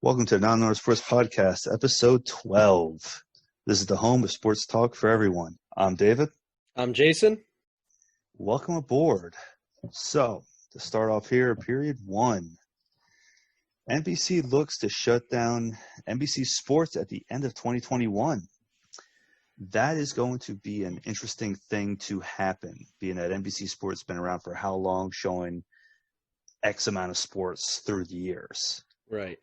Welcome to the Non North Sports Podcast, episode 12. This is the home of sports talk for everyone. I'm David. I'm Jason. Welcome aboard. So, to start off here, period one. NBC looks to shut down NBC Sports at the end of 2021. That is going to be an interesting thing to happen, being that NBC Sports has been around for how long, showing X amount of sports through the years. Right.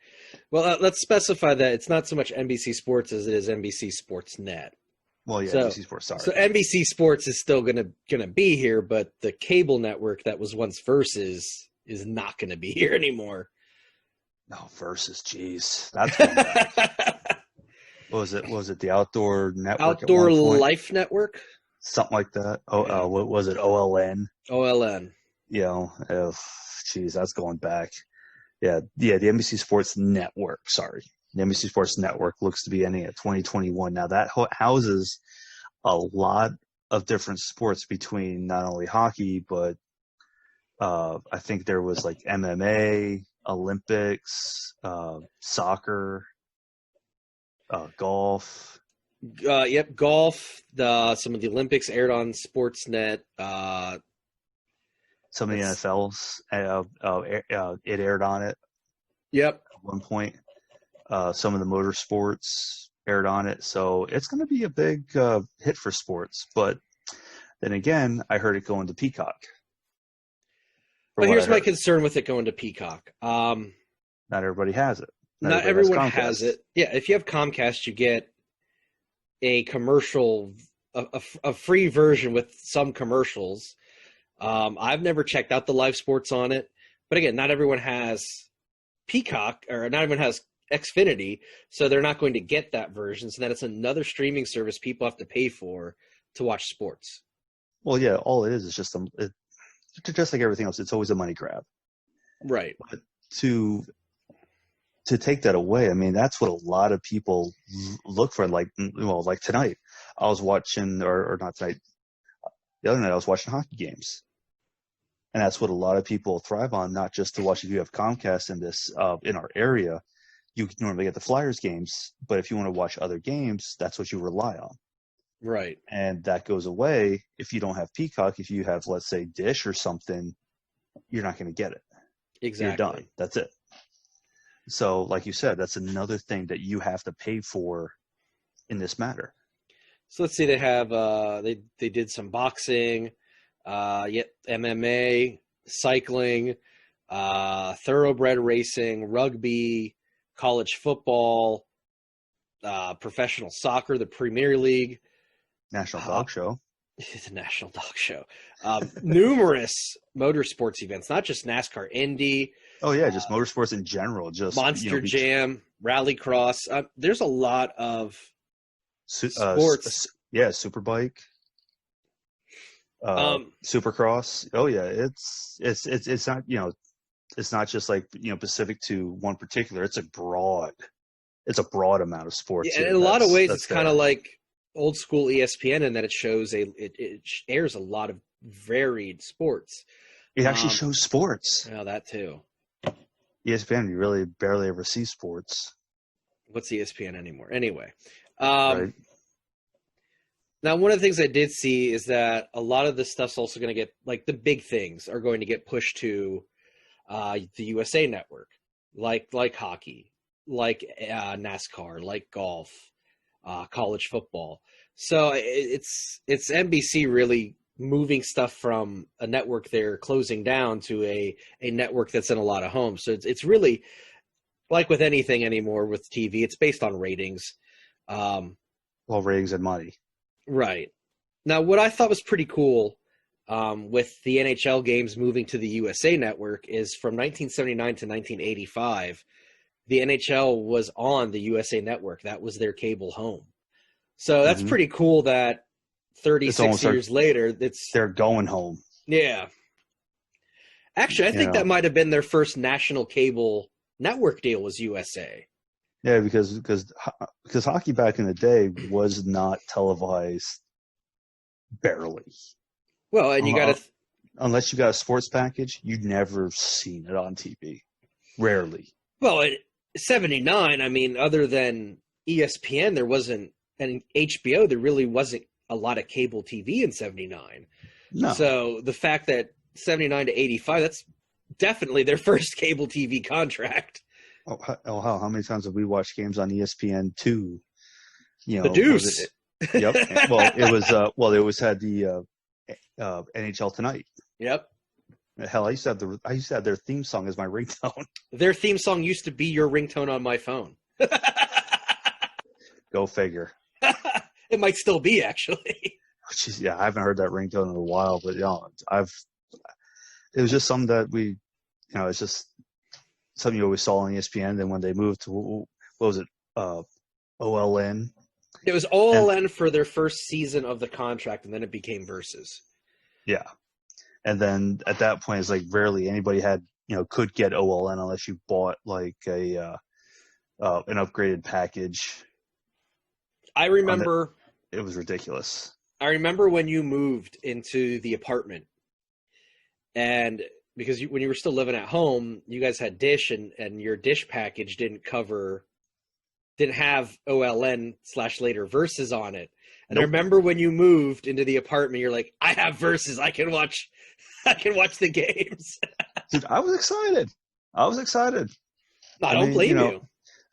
Well, let's specify that it's not so much NBC Sports as it is NBC SportsNet. Well, yeah, NBC Sports, sorry. So NBC Sports is still gonna be here, but the cable network that was once Versus is not going to be here anymore. No, Versus, jeez. That's going back. Was it the Outdoor Network? Outdoor Life Network? Something like that. What was it? OLN? OLN. Geez, that's going back. Yeah, the NBC Sports Network, sorry. The NBC Sports Network looks to be ending at 2021. Now, that houses a lot of different sports between not only hockey, but I think there was like MMA, Olympics, soccer, golf. Yep, golf. Some of the Olympics aired on SportsNet. Some of the NFLs, it aired on it. Yep. At one point. Some of the motorsports aired on it. So it's going to be a big hit for sports. But then again, I heard it going to Peacock. But here's my concern with it going to Peacock. Not everybody has it. Not everyone has it. Yeah, if you have Comcast, you get a commercial, a free version with some commercials. I've never checked out the live sports on it. But again, not everyone has Peacock, or not everyone has Xfinity, so they're not going to get that version. So then it's another streaming service people have to pay for to watch sports. Well, yeah, all it is just like everything else. It's always a money grab, right? But to take that away, I mean, that's what a lot of people look for. Like tonight, I was watching, or not tonight. The other night, I was watching hockey games. And that's what a lot of people thrive on, not just to watch if you have Comcast in our area. You can normally get the Flyers games, but if you want to watch other games, that's what you rely on. Right. And that goes away if you don't have Peacock. If you have, let's say, Dish or something, you're not going to get it. Exactly. You're done. That's it. So, like you said, that's another thing that you have to pay for in this matter. So let's see, they have they did some boxing, MMA, cycling, thoroughbred racing, rugby, college football, professional soccer, the Premier League, National Dog Show. The National Dog Show. Numerous motorsports events, not just NASCAR, Indy. Oh yeah, just motorsports in general. Just Monster Jam, Rallycross. There's a lot of sports. Superbike, Supercross. Oh yeah, it's not, it's not just like, specific to one particular. It's a broad amount of sports. Yeah, and in a lot of ways, it's kind of like old school ESPN in that it shows it airs a lot of varied sports. It actually shows sports. Yeah, that too. ESPN, you really barely ever see sports. What's ESPN anymore? Anyway. Right. Now, one of the things I did see is that a lot of this stuff's also going to get, like, the big things are going to get pushed to the USA Network, like hockey, like NASCAR, like golf, college football. So it's NBC really moving stuff from a network they're closing down to a network that's in a lot of homes. So it's really, like with anything anymore with TV, it's based on ratings. Ratings and money. Right. Now, what I thought was pretty cool with the NHL games moving to the USA Network is from 1979 to 1985, the NHL was on the USA Network. That was their cable home. So that's pretty cool that 36 years later, they're going home. Yeah. Actually, I think that might have been their first national cable network deal was USA. Yeah, because hockey back in the day was not televised, barely. Well, and you got to unless you got a sports package, you'd never seen it on TV. Rarely. Well, '79. I mean, other than ESPN, there wasn't, and HBO, there really wasn't a lot of cable TV in '79. No. So the fact that '79 to '85, that's definitely their first cable TV contract. How many times have we watched games on ESPN2? The Deuce. Yep. Well, it was. They always had the NHL Tonight. Yep. Hell, I used to have their theme song as my ringtone. Their theme song used to be your ringtone on my phone. Go figure. It might still be, actually. Jeez, yeah, I haven't heard that ringtone in a while, but it was just something that it's just something you always saw on ESPN. Then when they moved to, what was it, OLN? It was OLN for their first season of the contract, and then it became Versus. Yeah. And then at that point, it's like rarely anybody could get OLN unless you bought like an upgraded package. I remember it was ridiculous. I remember when you moved into the apartment, and because when you were still living at home, you guys had Dish, and your Dish package didn't have OLN/later Versus on it. And nope. I remember when you moved into the apartment, you're like, I have Versus. I can watch the games. Dude, I was excited. I don't blame you.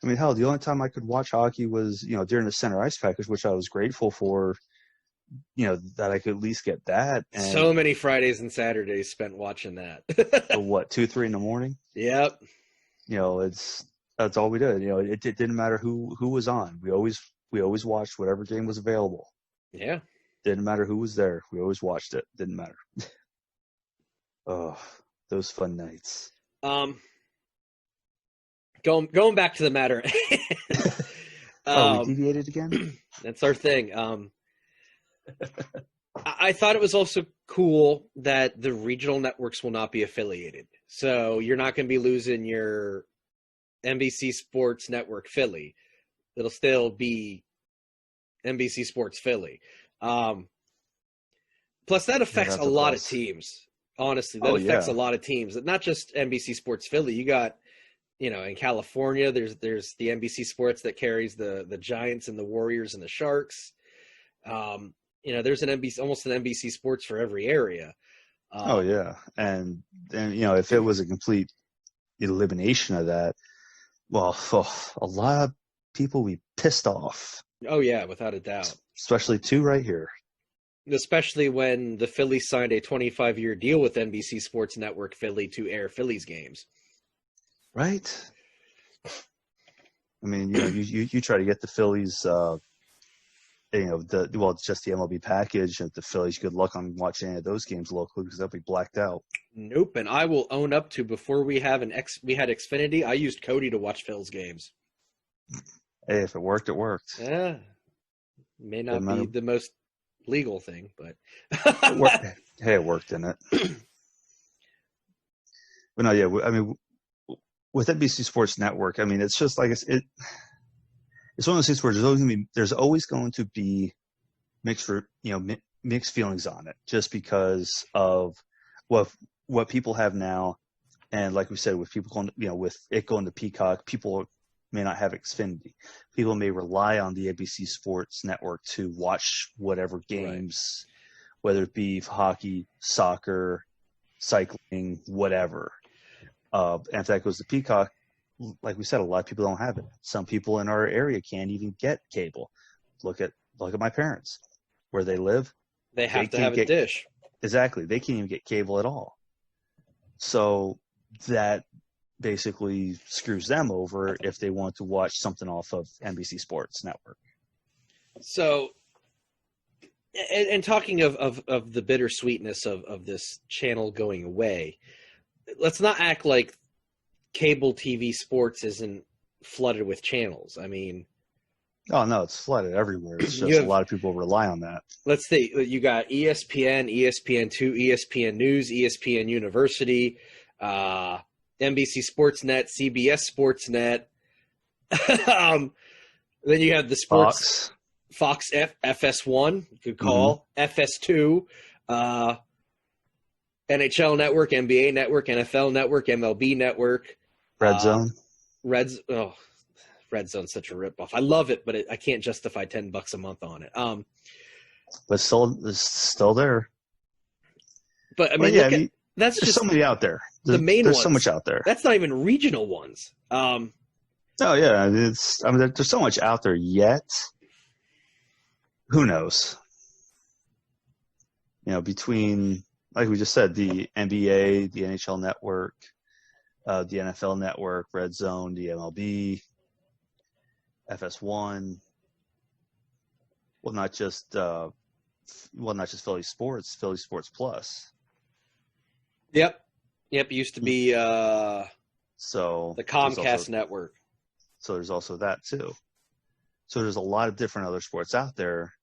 I mean, hell, the only time I could watch hockey was, during the center ice package, which I was grateful for, that I could at least get that. And so many Fridays and Saturdays spent watching that. 2, 3 in the morning? Yep. That's all we did. It didn't matter who was on. We always watched whatever game was available. Yeah. Didn't matter who was there. We always watched it. Didn't matter. Oh, those fun nights. Going back to the matter. We deviated again? That's our thing. I thought it was also cool that the regional networks will not be affiliated. So you're not going to be losing your NBC Sports Network Philly. It'll still be NBC Sports Philly. Plus, that affects a lot of teams. Honestly, that affects a lot of teams. Not just NBC Sports Philly. You got, in California, there's the NBC Sports that carries the Giants and the Warriors and the Sharks. There's almost an NBC Sports for every area. And if it was a complete elimination of that, well, a lot of people would be pissed off. Oh yeah, without a doubt. Especially two right here. Especially when the Phillies signed a 25-year deal with NBC Sports Network Philly to air Phillies games. Right. I mean, you try to get the Phillies, just the MLB package, and the Phillies, good luck on watching any of those games locally because they'll be blacked out. Nope, and I will own up to before we had Xfinity, I used Cody to watch Phil's games. Hey, if it worked, it worked. Yeah, may not be the most legal thing, but it worked. Hey, it worked, didn't it? But no, yeah, I mean, with NBC Sports Network, I mean, it's just like it's one of those things where there's always going to be mixed feelings on it, just because of what people have now, and like we said, with people going, with it going to Peacock, people may not have Xfinity. People may rely on the NBC Sports Network to watch whatever games, whether it be hockey, soccer, cycling, whatever. And if that goes to Peacock, like we said, a lot of people don't have it. Some people in our area can't even get cable. Look at my parents, where they live. They have to have a dish. Exactly. They can't even get cable at all. So that basically screws them over if they want to watch something off of NBC Sports Network. So, and talking of the bittersweetness of this channel going away, let's not act like cable TV sports isn't flooded with channels. I mean, oh no, it's flooded everywhere. It's just a lot of people rely on that. Let's see, you got ESPN, ESPN2, ESPN News, ESPN University, NBC SportsNet, CBS SportsNet. Then you have the sports Fox FS1, good call, FS2, NHL Network, NBA Network, NFL Network, MLB Network, Red Zone. Red Zone's such a ripoff. I love it, but I can't justify $10 a month on it. But it's still there. But I mean, that's there's just so many out there. The main there's ones. So much out there. That's not even regional ones. Oh yeah, there's so much out there yet. Who knows? Between, like we just said, the NBA, the NHL network, the NFL network, Red Zone, the MLB, FS1. Well, not just Philly Sports, Philly Sports Plus. Yep. It used to be the Comcast network. So there's also that too. So there's a lot of different other sports out there,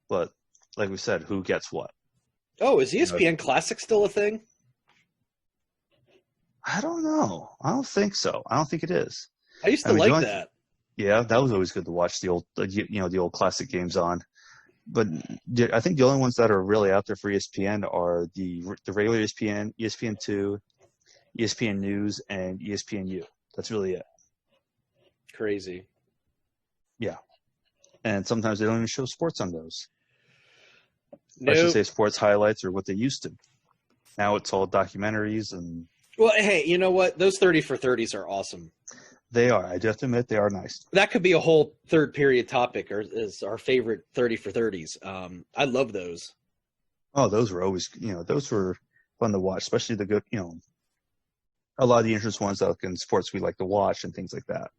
but like we said, who gets what? Oh, is ESPN Classic still a thing? I don't know. I don't think so. I don't think it is. I used to like that. Yeah, that was always good to watch the old classic games on. But I think the only ones that are really out there for ESPN are the regular ESPN, ESPN2, ESPN News, and ESPNU. That's really it. Crazy. Yeah. And sometimes they don't even show sports on those. Nope. I should say sports highlights or what they used to. Now it's all documentaries and... Well, hey, you know what? Those 30 for 30s are awesome. They are. I have to admit, they are nice. That could be a whole third period topic, or is our favorite 30 for 30s. I love those. Oh, those were always, those were fun to watch, especially the good, a lot of the interest ones that in sports we like to watch and things like that.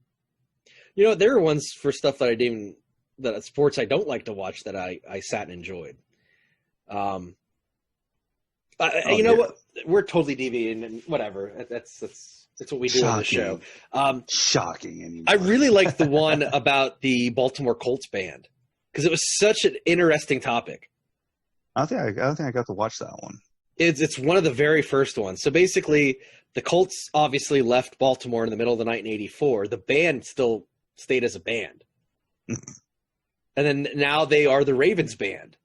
There are ones for stuff that sports I don't like to watch that I sat and enjoyed. What? We're totally deviating and whatever. That's what we do on the show. Shocking. Anyway. I really liked the one about the Baltimore Colts band because it was such an interesting topic. I don't think I got to watch that one. It's one of the very first ones. So basically, the Colts obviously left Baltimore in the middle of the night in '84. The band still stayed as a band, and then now they are the Ravens band.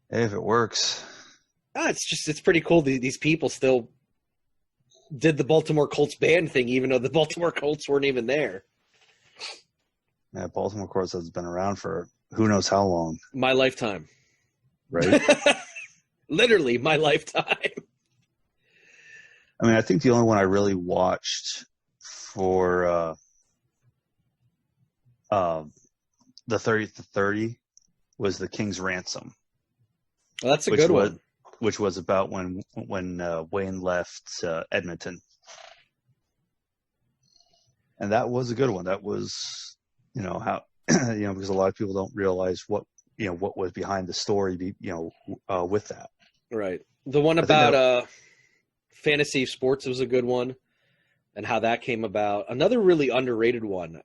Hey, if it works. It's pretty cool. These people still did the Baltimore Colts band thing, even though the Baltimore Colts weren't even there. Yeah, Baltimore Colts has been around for who knows how long. My lifetime. Right? Literally my lifetime. I mean, I think the only one I really watched for the 30 to 30 was the King's Ransom. Well, that's a good one. Which was about when Wayne left Edmonton. And that was a good one. That was, how, because a lot of people don't realize what was behind the story, with that. Right. The one about fantasy sports was a good one and how that came about. Another really underrated one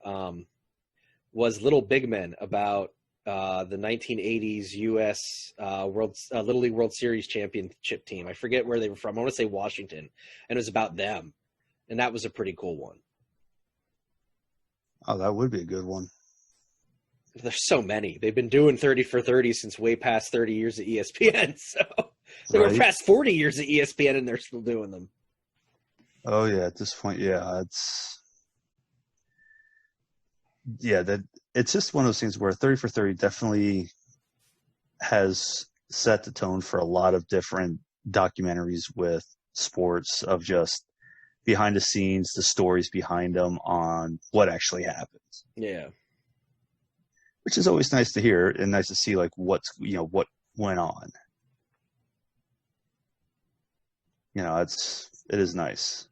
was Little Big Men about the 1980s U.S. Little League World Series championship team. I forget where they were from. I want to say Washington. And it was about them. And that was a pretty cool one. Oh, that would be a good one. There's so many. They've been doing 30 for 30 since way past 30 years at ESPN. So they were past 40 years at ESPN and they're still doing them. Oh, yeah. At this point, yeah. It's just one of those things where 30 for 30 definitely has set the tone for a lot of different documentaries with sports of just behind the scenes, the stories behind them on what actually happens. Yeah. Which is always nice to hear and nice to see like what went on. It is nice.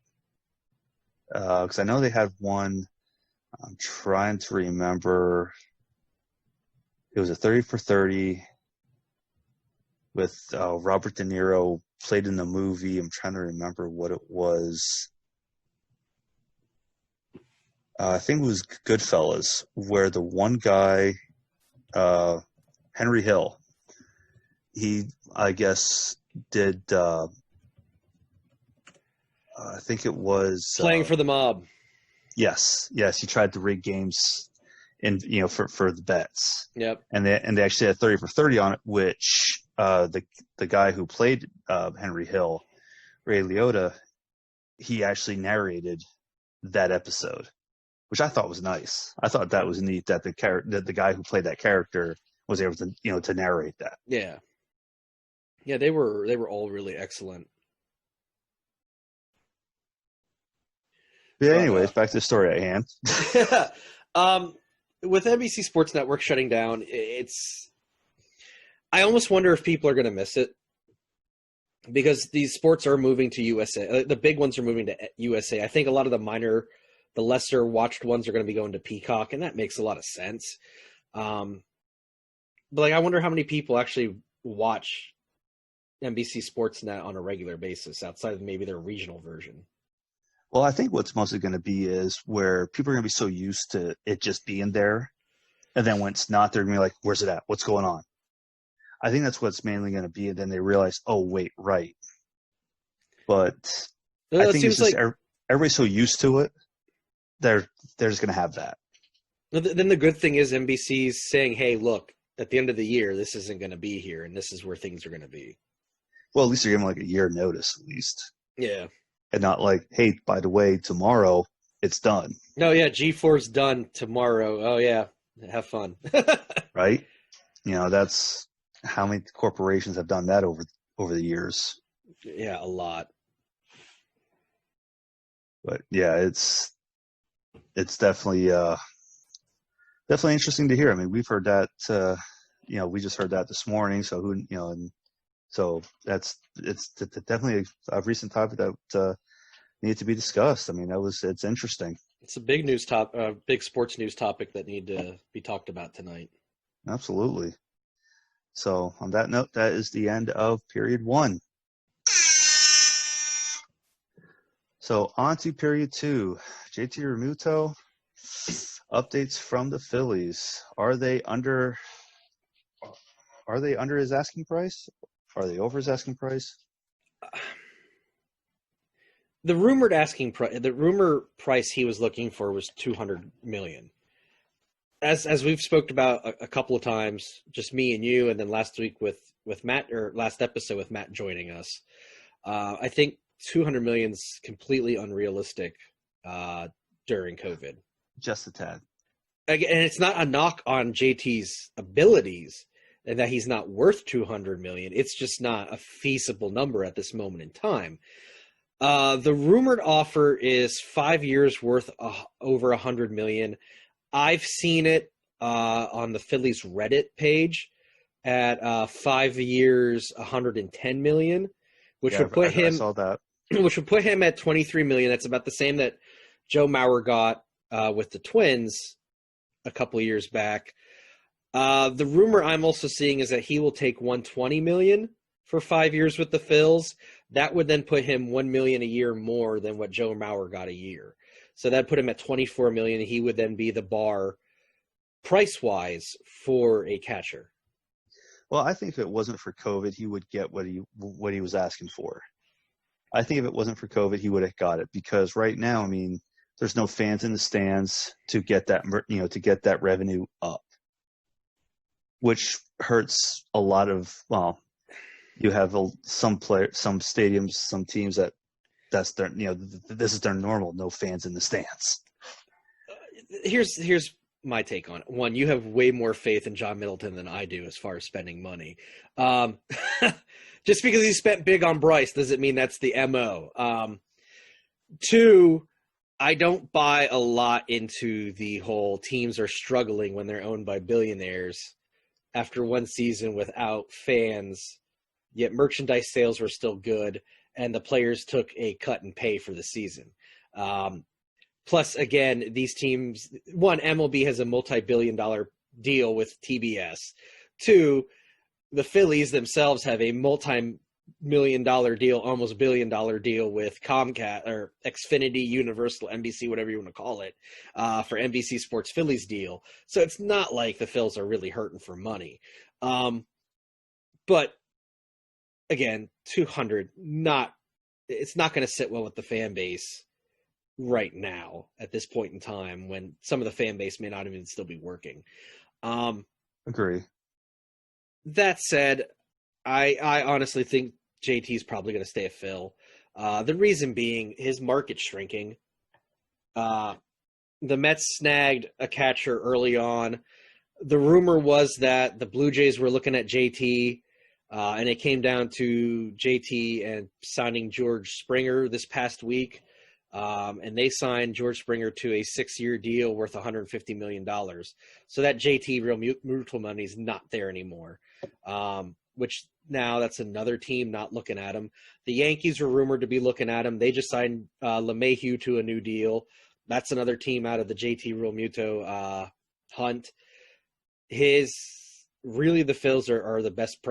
Because I know they had one. I'm trying to remember. It was a 30 for 30 with Robert De Niro played in the movie. I'm trying to remember what it was. I think it was Goodfellas, where the one guy, Henry Hill, he, I guess, did, I think it was... Playing for the mob. Yes, he tried to rig games for the bets. Yep. And they actually had 30 for 30 on it, which the guy who played Henry Hill, Ray Liotta, he actually narrated that episode, which I thought was nice. I thought that was neat that the guy who played that character was able to, to narrate that. Yeah. Yeah, they were all really excellent. But anyways, back to the story at hand. With NBC Sports Network shutting down, I almost wonder if people are going to miss it, because these sports are moving to USA. The big ones are moving to USA. I think a lot of the lesser watched ones are going to be going to Peacock, and that makes a lot of sense. But I wonder how many people actually watch NBC SportsNet on a regular basis outside of maybe their regional version. Well, I think what's mostly going to be is where people are going to be so used to it just being there, and then when it's not, they're going to be like, where's it at? What's going on? I think that's what's mainly going to be, and then they realize, oh, wait, right. But I think it's just everybody's so used to it, they're just going to have that. Then the good thing is NBC's saying, hey, look, at the end of the year, this isn't going to be here, and this is where things are going to be. Well, at least you're giving a year notice, at least. Yeah. And not like, hey, by the way, tomorrow it's done. No, yeah, G4's done tomorrow. Oh, yeah, have fun. Right? That's how many corporations have done that over the years. Yeah, a lot. But yeah, it's definitely interesting to hear. I mean, we've heard that. We just heard that this morning. So so it's definitely a recent topic that needed to be discussed. I mean, it's interesting. It's a big big sports news topic that need to be talked about tonight. Absolutely. So on that note, that is the end of period 1. So on to period 2. JT Realmuto, updates from the Phillies. Are they under his asking price? Are they over his asking price? The rumor price he was looking for was $200 million. As we've spoke about a couple of times, just me and you, and then last week with Matt, or last episode with Matt joining us, I think $200 million is completely unrealistic during COVID. Just a tad. And it's not a knock on JT's abilities and that he's not worth $200 million. It's just not a feasible number at this moment in time. The rumored offer is 5 years worth over $100 million. I've seen it on the Phillies Reddit page at 5 years, $110 million, which would put him. I saw that. Which would put him at $23 million. That's about the same that Joe Mauer got with the Twins a couple of years back. The rumor I'm also seeing is that he will take $120 million for 5 years with the Phils. That would then put him $1 million a year more than what Joe Mauer got a year. So that put him at $24 million. He would then be the bar price-wise for a catcher. Well, I think if it wasn't for COVID, he would get what he was asking for. I think if it wasn't for COVID, he would have got it, because right now, I mean, there's no fans in the stands to get that revenue up, which hurts a lot of. Well, you have some stadiums, some teams that's their, this is their normal, no fans in the stands. Here's my take on it. One, you have way more faith in John Middleton than I do as far as spending money. Just because he spent big on Bryce doesn't mean that's the MO. Two, I don't buy a lot into the whole teams are struggling when they're owned by billionaires after one season without fans, yet merchandise sales were still good and the players took a cut in pay for the season. Plus, again, these teams, one, MLB has a multi-billion-dollar deal with TBS. Two, the Phillies themselves have a multi-million-dollar deal, almost billion-dollar deal with Comcast or Xfinity, Universal, NBC, whatever you want to call it, for NBC Sports Phillies deal. So it's not like the Phils are really hurting for money. But again, 200, it's not going to sit well with the fan base right now at this point in time when some of the fan base may not even still be working. Agree. That said, I honestly think JT's probably going to stay a Phil. The reason being his market shrinking. The Mets snagged a catcher early on. The rumor was that the Blue Jays were looking at JT, and it came down to JT and signing George Springer this past week. And they signed George Springer to a 6-year deal worth $150 million. So that JT Realmuto money is not there anymore, which now that's another team not looking at him. The Yankees were rumored to be looking at him. They just signed LeMahieu to a new deal. That's another team out of the JT Realmuto hunt. Really the Phils are the best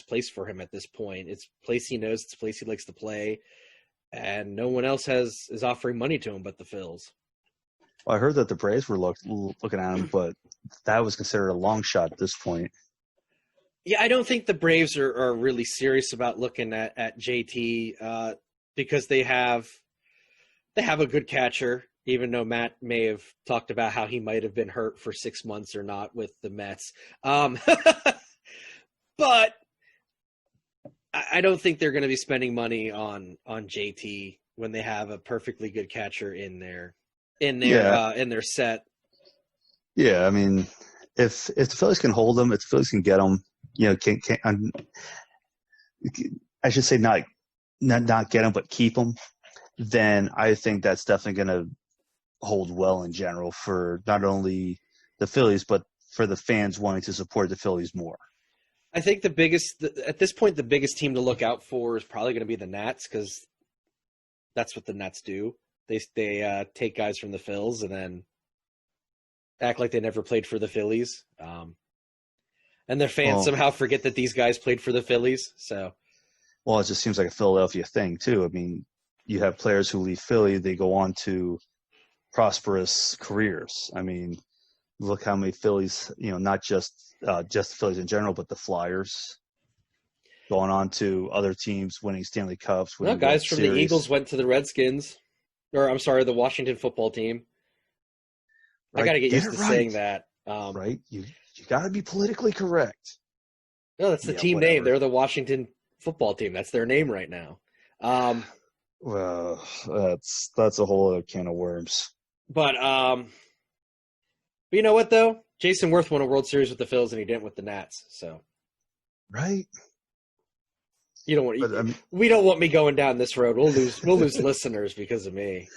place for him at this point. It's a place he knows. It's a place he likes to play. And no one else is offering money to him but the Phils. Well, I heard that the Braves were looking at him, but that was considered a long shot at this point. Yeah, I don't think the Braves are really serious about looking at JT because they have a good catcher, even though Matt may have talked about how he might have been hurt for 6 months or not with the Mets. But I don't think they're going to be spending money on JT when they have a perfectly good catcher in their set. Yeah, I mean, if the Phillies can hold him, if the Phillies can get him, I should say not get him, but keep him, then I think that's definitely going to hold well in general for not only the Phillies, but for the fans wanting to support the Phillies more. I think at this point, the biggest team to look out for is probably going to be the Nats because that's what the Nats do. They take guys from the Phils and then act like they never played for the Phillies. And their fans somehow forget that these guys played for the Phillies. Well, it just seems like a Philadelphia thing too. I mean, you have players who leave Philly, they go on to prosperous careers. I mean, look how many Phillies, not just the Phillies in general, but the Flyers going on to other teams, winning Stanley Cups. No, guys from the Eagles went to the Redskins, or I'm sorry, the Washington football team. Right. I got to get used to saying that. Right? You got to be politically correct. No, that's the team name. They're the Washington football team. That's their name right now. Well, that's a whole other can of worms. But you know what though? Jason Worth won a World Series with the Phils, and he didn't with the Nats. So, right? You don't want. We don't want me going down this road. We'll lose listeners because of me.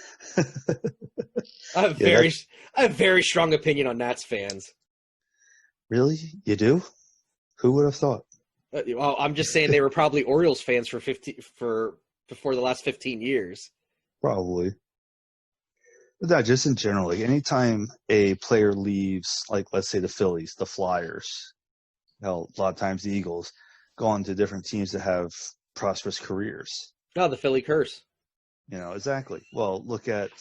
I have very strong opinion on Nats fans. Really, you do? Who would have thought? Well, I'm just saying they were probably Orioles fans before the last 15 years. Probably. But not just in general. Like anytime a player leaves, like let's say the Phillies, the Flyers, a lot of times the Eagles, go on to different teams that have prosperous careers. Oh, the Philly curse. Exactly. Well, look at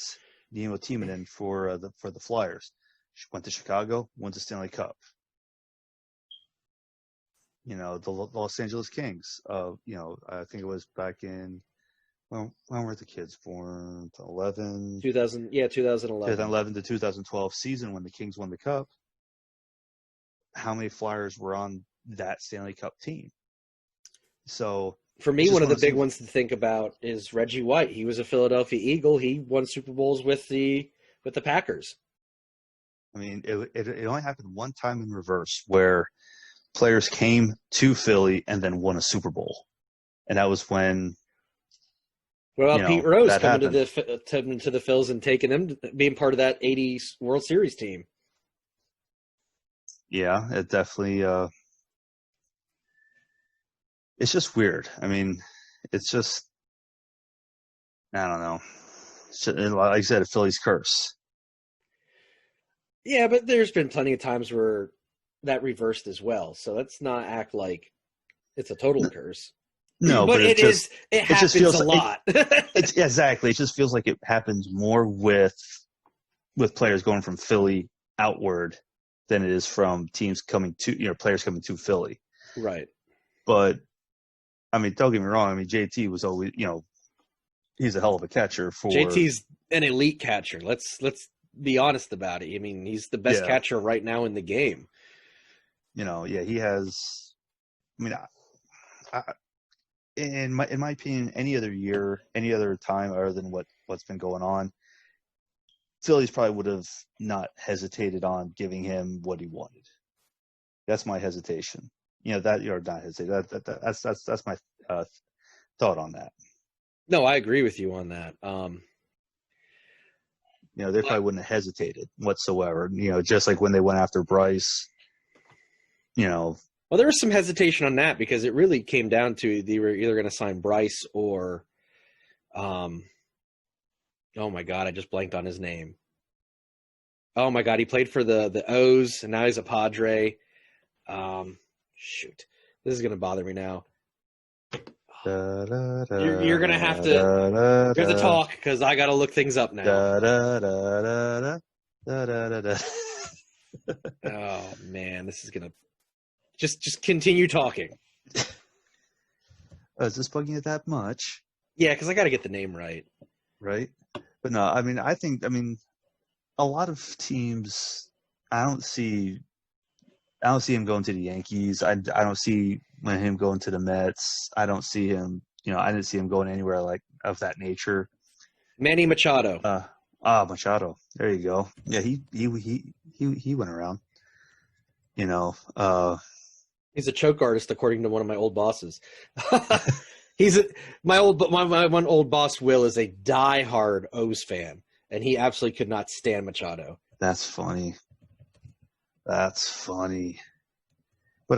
Nemo Timonen for the Flyers. She went to Chicago, won the Stanley Cup. The Los Angeles Kings. I think it was back in. Well, when were the kids born? 2011 to 2012 season when the Kings won the Cup. How many Flyers were on that Stanley Cup team? So for me, one of the big ones to think about is Reggie White. He was a Philadelphia Eagle. He won Super Bowls with the Packers. I mean, it only happened one time in reverse where players came to Philly and then won a Super Bowl, and that was when. What about Pete Rose coming to the Phils and taking them, being part of that '80s World Series team? Yeah, it definitely. It's just weird. I mean, it's just. I don't know. Like I said, a Phillies curse. Yeah, but there's been plenty of times where that reversed as well. So let's not act like it's a total curse. No, but it happens a lot. Exactly. It just feels like it happens more with players going from Philly outward than it is from teams coming to, players coming to Philly. Right. But, I mean, don't get me wrong. I mean, JT was always, he's a hell of a catcher. JT's an elite catcher. Let's be honest about it. I mean, he's the best catcher right now in the game. He has. I mean, in my opinion, any other year, any other time other than what's been going on, Phillies probably would have not hesitated on giving him what he wanted. That's my hesitation. That you're not hesitating. That's my thought on that. No, I agree with you on that. They probably wouldn't have hesitated whatsoever. Just like when they went after Bryce. Well, there was some hesitation on that because it really came down to they were either going to sign Bryce or, oh my God, I just blanked on his name. Oh my God, he played for the O's and now he's a Padre. Shoot, this is going to bother me now. You're going to have to talk because I got to look things up now. Oh man, this is going to just continue talking. Is this bugging you that much? Yeah, because I got to get the name right. Right? But no, I think a lot of teams, I don't see him going to the Yankees. I don't see him going to the Mets. I don't see him, I didn't see him going anywhere like of that nature. Manny Machado. Machado. There you go. Yeah, he went around. He's a choke artist, according to one of my old bosses. My one old boss, Will, is a diehard O's fan, and he absolutely could not stand Machado. That's funny. But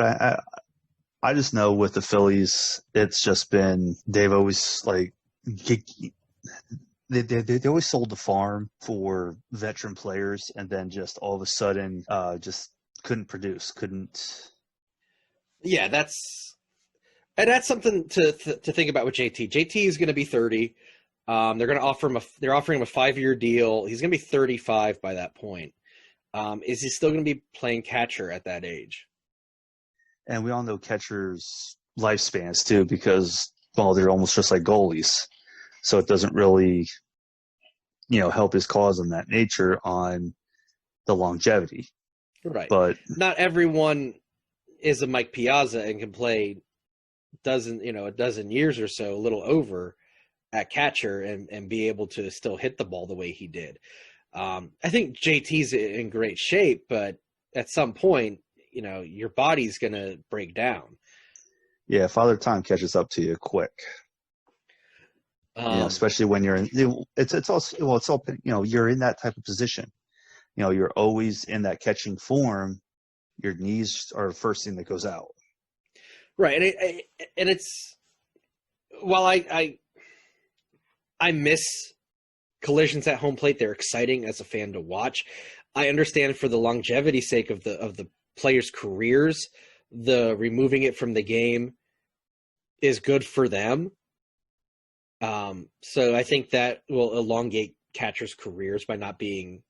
I just know with the Phillies, it's just been they've always they always sold the farm for veteran players, and then just all of a sudden just couldn't produce. Yeah, that's something to think about with JT. JT is going to be 30. They're going to offer him they're offering him a 5-year deal. He's going to be 35 by that point. Is he still going to be playing catcher at that age? And we all know catchers' lifespans too, because they're almost just like goalies. So it doesn't really, help his cause in that nature on the longevity. Right. But not everyone is a Mike Piazza and can play a dozen years or so, a little over at catcher and be able to still hit the ball the way he did. I think JT's in great shape, but at some point, your body's going to break down. Yeah, Father Time catches up to you quick. Especially when you're in. It's also you're in that type of position. You're always in that catching form. Your knees are the first thing that goes out. Right, and it's while I miss collisions at home plate. They're exciting as a fan to watch. I understand for the longevity sake of the players' careers, the removing it from the game is good for them. So I think that will elongate catchers' careers by not being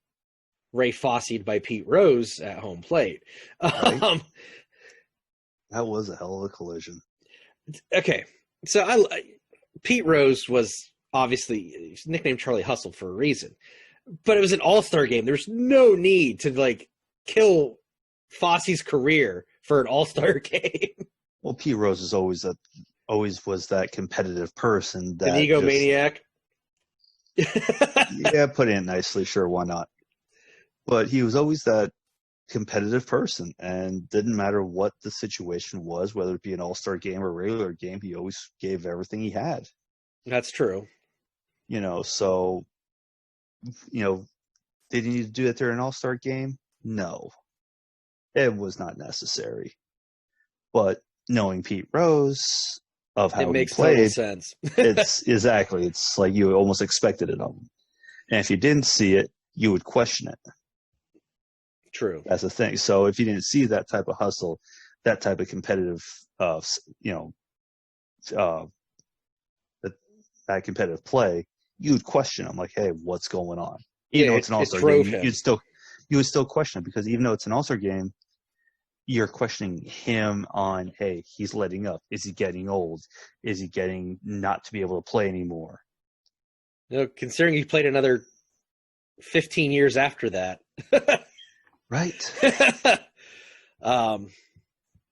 Ray Fossey'd by Pete Rose at home plate. Right. That was a hell of a collision. Okay, so Pete Rose was obviously nicknamed Charlie Hustle for a reason, but it was an all-star game. There's no need to kill Fossey's career for an all-star game. Well, Pete Rose is always was that competitive person. That an egomaniac. Yeah, put it nicely. Sure, why not? But he was always that competitive person, and didn't matter what the situation was, whether it be an all-star game or a regular game, he always gave everything he had. That's true. So, did he need to do that during an all-star game? No. It was not necessary. But knowing Pete Rose of how he played, total sense. It's like you almost expected it of him. And if you didn't see it, you would question it. True. That's the thing. So if you didn't see that type of hustle, that type of competitive, that competitive play, you would question him like, hey, what's going on? Even though it's an all-star game, you would still question it, because even though it's an all-star game, you're questioning him on, hey, he's letting up. Is he getting old? Is he getting not to be able to play anymore? Considering he played another 15 years after that. Right. No,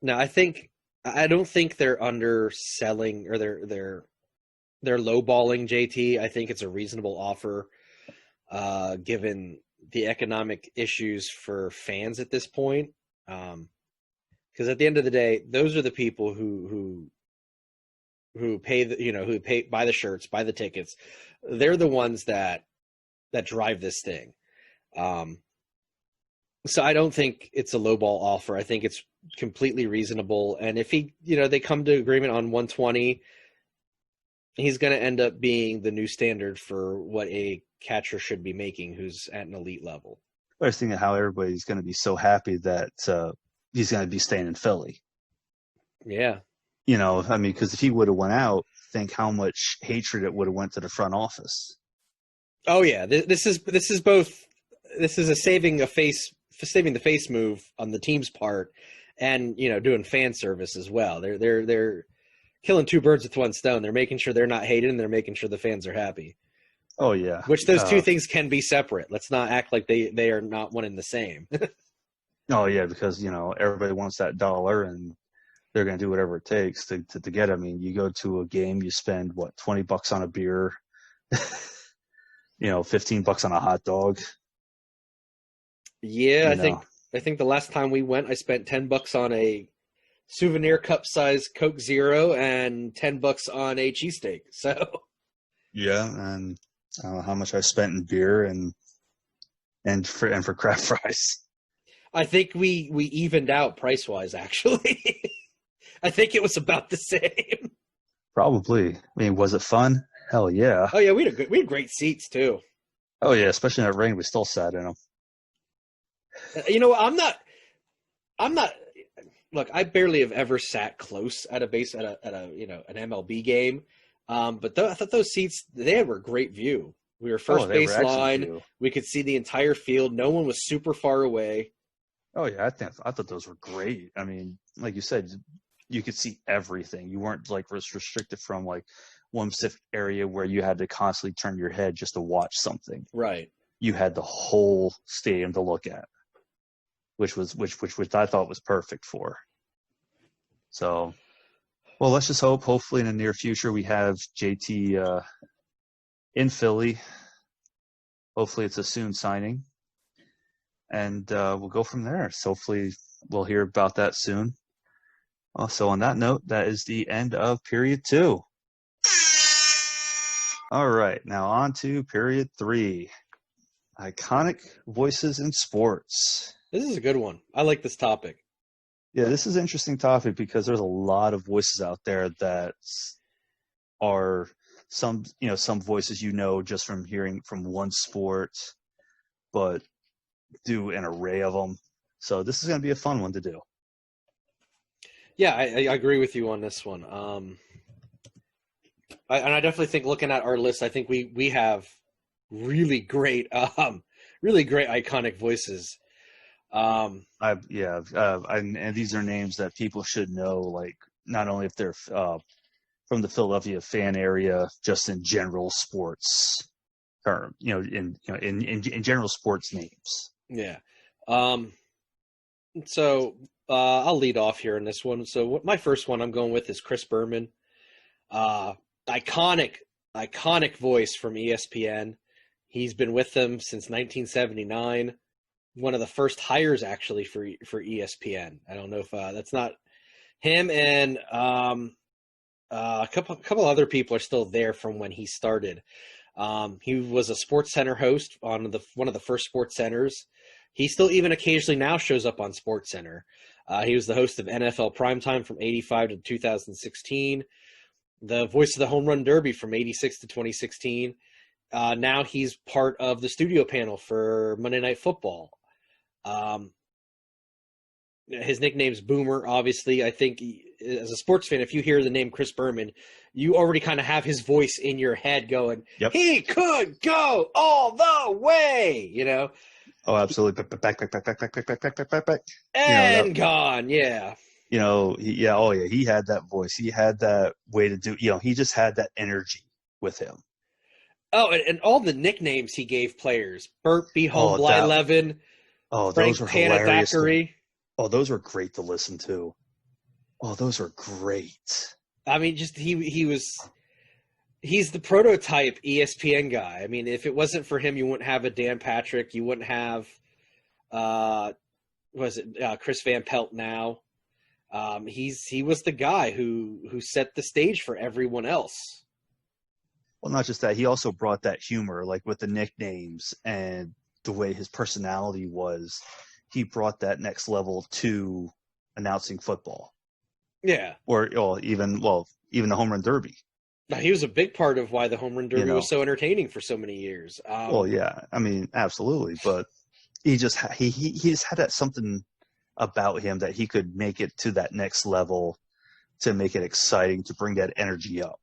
I think I don't think they're underselling or they're lowballing JT. I think it's a reasonable offer, given the economic issues for fans at this point. Because at the end of the day, those are the people who pay buy the shirts, buy the tickets. They're the ones that drive this thing. So I don't think it's a lowball offer. I think it's completely reasonable. And if they come to agreement on 120, he's going to end up being the new standard for what a catcher should be making who's at an elite level. I was thinking how everybody's going to be so happy that he's going to be staying in Philly. Yeah. Because if he would have went out, think how much hatred it would have went to the front office. Oh yeah, this is a saving the face move on the team's part, and doing fan service as well. They're killing two birds with one stone. They're making sure they're not hated, and they're making sure the fans are happy. Oh yeah, which those two things can be separate. Let's not act like they are not one and the same. Oh yeah, because everybody wants that dollar, and they're going to do whatever it takes to get it. I mean, you go to a game, you spend $20 on a beer, $15 on a hot dog. Yeah, I think the last time we went, I spent $10 on a souvenir cup size Coke Zero and $10 on a cheesesteak. So yeah, and I don't know how much I spent in beer and for crab fries. I think we evened out price wise. Actually, I think it was about the same. Probably. I mean, was it fun? Hell yeah. Oh yeah, we had great seats too. Oh yeah, especially in that rain, we still sat in them. I'm not. Look, I barely have ever sat close at a base at a an MLB game, but I thought those seats they were a great view. We were first baseline. We could see the entire field. No one was super far away. Oh yeah, I thought those were great. I mean, like you said, you could see everything. You weren't restricted from one specific area where you had to constantly turn your head just to watch something. Right. You had the whole stadium to look at, which I thought was perfect for. So, well, let's just hope. Hopefully, in the near future, we have JT in Philly. Hopefully, it's a soon signing, and we'll go from there. So hopefully, we'll hear about that soon. So on that note, that is the end of period 2. All right, now on to period 3. Iconic voices in sports. This is a good one. I like this topic. Yeah, this is an interesting topic because there's a lot of voices out there that are some voices just from hearing from one sport, but do an array of them. So this is going to be a fun one to do. Yeah, I agree with you on this one. I definitely think looking at our list, I think we have really great iconic voices. And these are names that people should know, not only if they're from the Philadelphia fan area, just in general sports term, in general sports names. Yeah. So I'll lead off here in this one. So my first one I'm going with is Chris Berman. Iconic voice from ESPN. He's been with them since 1979. One of the first hires actually for ESPN. I don't know if that's not him, and a couple other people are still there from when he started. He was a Sports Center host on one of the first Sports Centers. He still even occasionally now shows up on Sports Center. He was the host of NFL Primetime from 85 to 2016, the voice of the Home Run Derby from 86 to 2016. Now he's part of the studio panel for Monday Night Football. His nickname's Boomer, obviously. I think as a sports fan, if you hear the name Chris Berman, you already kind of have his voice in your head going, yep. He could go all the way, Oh, absolutely. Back. And gone, yeah. He had that voice. He had that way to do, he just had that energy with him. Oh, and all the nicknames he gave players. Burt B. Blyleven. Oh, Frank those were hilarious. Daiquiri. Oh, those were great to listen to. Oh, those are great. I mean, just he's the prototype ESPN guy. I mean, if it wasn't for him, you wouldn't have a Dan Patrick. You wouldn't have Chris Van Pelt now. He was the guy who set the stage for everyone else. Well, not just that, he also brought that humor, like with the nicknames and the way his personality was. He brought that next level to announcing football. Yeah. Or even the home run derby. Now, he was a big part of why the home run derby was so entertaining for so many years. Well, yeah, I mean, absolutely, but he just had that something about him that he could make it to that next level, to make it exciting, to bring that energy up.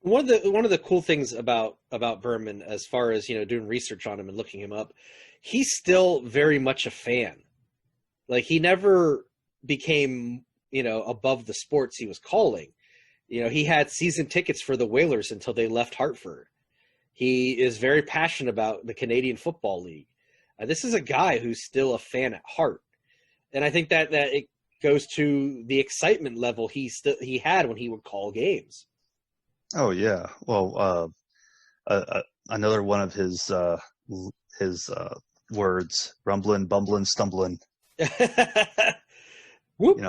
One of the cool things about Berman, as far as doing research on him and looking him up, he's still very much a fan. Like, he never became above the sports he was calling. He had season tickets for the Whalers until they left Hartford. He is very passionate about the Canadian Football League. This is a guy who's still a fan at heart. And I think that it goes to the excitement level he had when he would call games. Oh yeah. Well, another one of his words: rumbling, bumbling, stumbling. Whoop.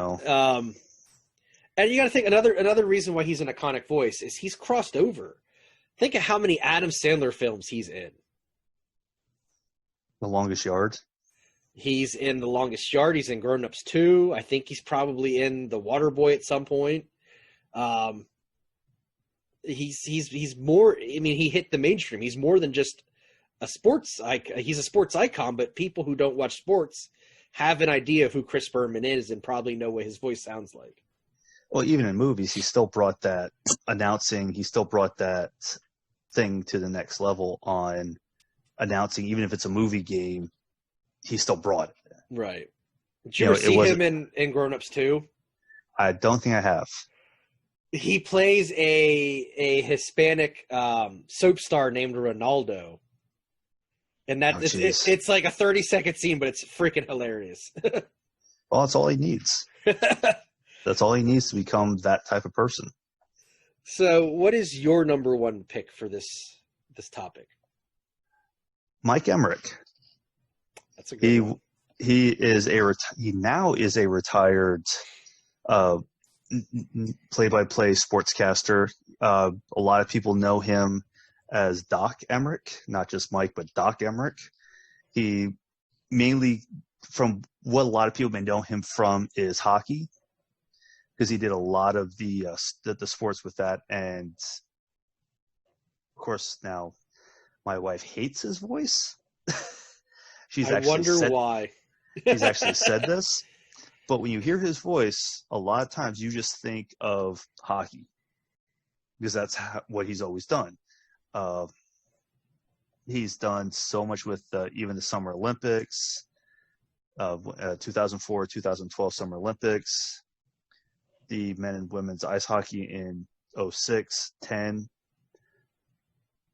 And you got to think another reason why he's an iconic voice is he's crossed over. Think of how many Adam Sandler films he's in. The Longest Yard. He's in The Longest Yard. He's in Grown Ups 2. I think he's probably in The Waterboy at some point. He's more. I mean, he hit the mainstream. He's more than just a sports icon. He's a sports icon, but people who don't watch sports have an idea of who Chris Berman is and probably know what his voice sounds like. Well, even in movies, he still brought that announcing. He still brought that thing to the next level on announcing. Even if it's a movie game, he still brought it. Right. Did you ever see him in Grown Ups 2? I don't think I have. He plays a Hispanic soap star named Ronaldo. And that it's like a 30-second scene, but it's freaking hilarious. Well, that's all he needs. That's all he needs to become that type of person. So what is your number one pick for this topic? Mike Emmerich. That's a good one. He now is a retired play-by-play sportscaster. A lot of people know him as Doc Emmerich, not just Mike, but Doc Emmerich. He mainly, from what a lot of people may know him from, is hockey, because he did a lot of the sports with that. And of course, now my wife hates his voice. I wonder why. She's actually said this, but when you hear his voice, a lot of times you just think of hockey, because that's what he's always done. He's done so much with even the Summer Olympics, 2004, 2012 Summer Olympics, the men and women's ice hockey in 06, 10.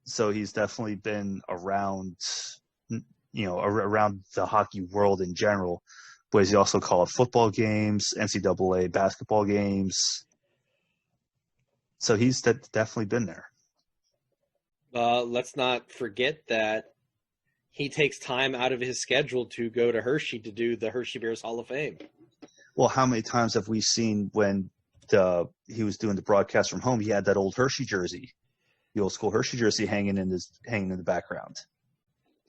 So he's definitely been around, around the hockey world in general. But he also called football games, NCAA basketball games. So he's definitely been there. Let's not forget that he takes time out of his schedule to go to Hershey to do the Hershey Bears Hall of Fame. Well, how many times have we seen when he was doing the broadcast from home, he had that old Hershey jersey, the old school Hershey jersey hanging in the background.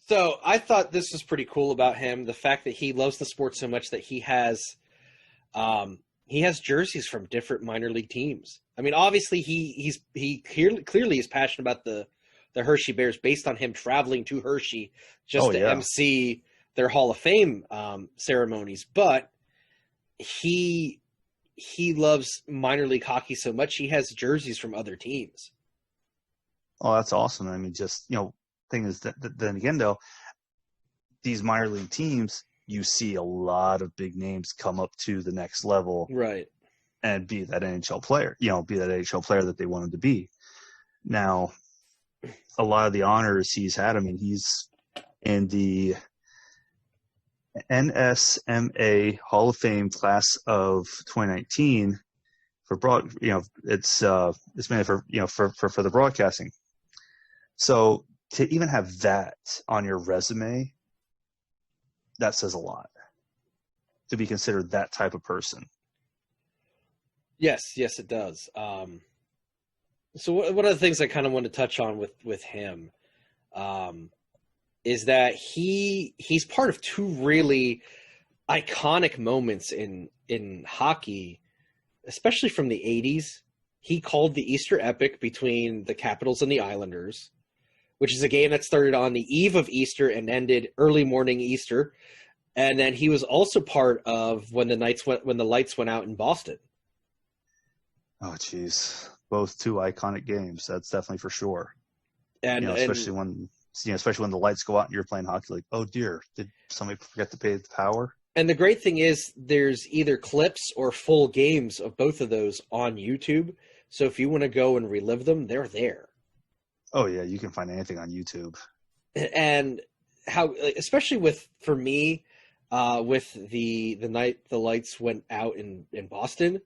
So I thought this was pretty cool about him, the fact that he loves the sport so much that he has jerseys from different minor league teams. I mean, obviously he clearly is passionate about the Hershey Bears based on him traveling to Hershey just to MC their Hall of Fame ceremonies. But he loves minor league hockey so much he has jerseys from other teams. Oh, that's awesome. I mean, just, thing is that then again, though, these minor league teams, you see a lot of big names come up to the next level. Right. And be that NHL player, that they want him to be. Now, a lot of the honors he's had, I mean, he's in the NSMA Hall of Fame class of 2019. for it's made for for the broadcasting. So to even have that on your resume, that says a lot. To be considered that type of person. Yes, it does. So one of the things I kind of want to touch on with him is that he's part of two really iconic moments in hockey, especially from the 80s. He called the Easter Epic between the Capitals and the Islanders, which is a game that started on the eve of Easter and ended early morning Easter. And then he was also part of when the lights went out in Boston. Oh, geez. Both two iconic games. That's definitely for sure. And especially when the lights go out and you're playing hockey, like, oh dear, did somebody forget to pay the power? And the great thing is there's either clips or full games of both of those on YouTube. So if you want to go and relive them, they're there. Oh yeah, you can find anything on YouTube. And how, especially for me, with the night the lights went out in Boston,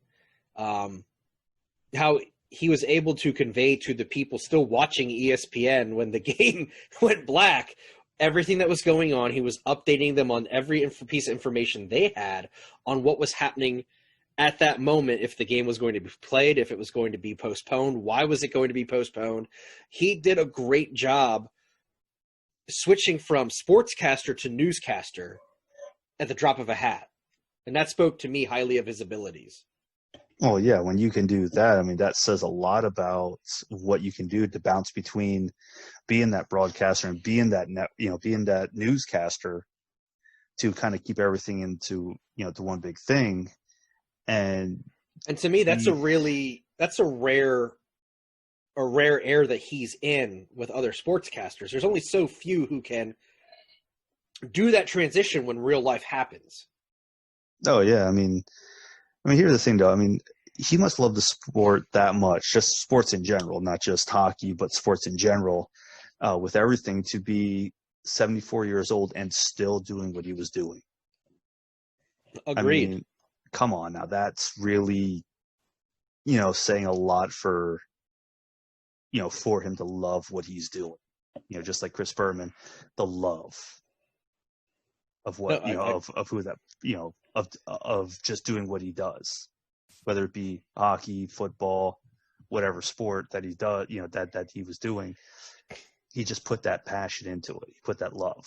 how he was able to convey to the people still watching ESPN when the game went black everything that was going on. He was updating them on every piece of information they had on what was happening at that moment, if the game was going to be played, if it was going to be postponed, why was it going to be postponed. He did a great job switching from sportscaster to newscaster at the drop of a hat. And that spoke to me highly of his abilities. Oh yeah, when you can do that, I mean, that says a lot about what you can do to bounce between being that broadcaster and being that being that newscaster, to kind of keep everything into to one big thing. And to me, that's a rare air that he's in with other sportscasters. There's only so few who can do that transition when real life happens. Oh yeah, I mean, here's the thing though. I mean, he must love the sport that much, just sports in general, not just hockey, but sports in general, with everything, to be 74 years old and still doing what he was doing. Agreed. I mean, come on now, that's really, saying a lot for him to love what he's doing. Just like Chris Berman, the love of what of who that of just doing what he does, whether it be hockey, football, whatever sport that he does, that he was doing. He just put that passion into it. He put that love.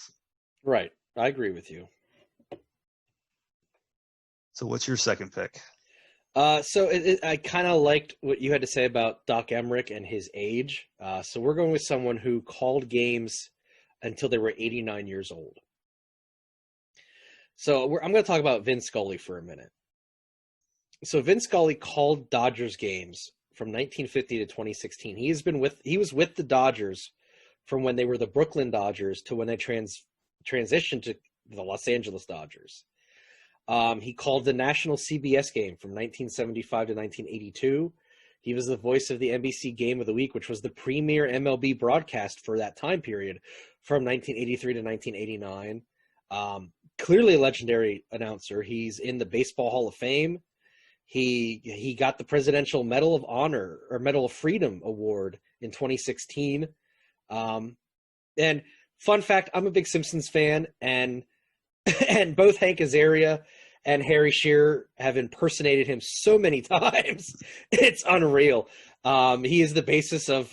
Right. I agree with you. So what's your second pick? I kind of liked what you had to say about Doc Emmerich and his age. So we're going with someone who called games until they were 89 years old. So I'm going to talk about Vin Scully for a minute. So Vin Scully called Dodgers games from 1950 to 2016. He was with the Dodgers from when they were the Brooklyn Dodgers to when they transitioned to the Los Angeles Dodgers. He called the national CBS game from 1975 to 1982. He was the voice of the NBC Game of the Week, which was the premier MLB broadcast for that time period from 1983 to 1989. Clearly a legendary announcer. He's in the Baseball Hall of Fame. He got the Presidential Medal of Honor or Medal of Freedom Award in 2016. And fun fact, I'm a big Simpsons fan, and both Hank Azaria and Harry Shearer have impersonated him so many times. It's unreal. He is the basis of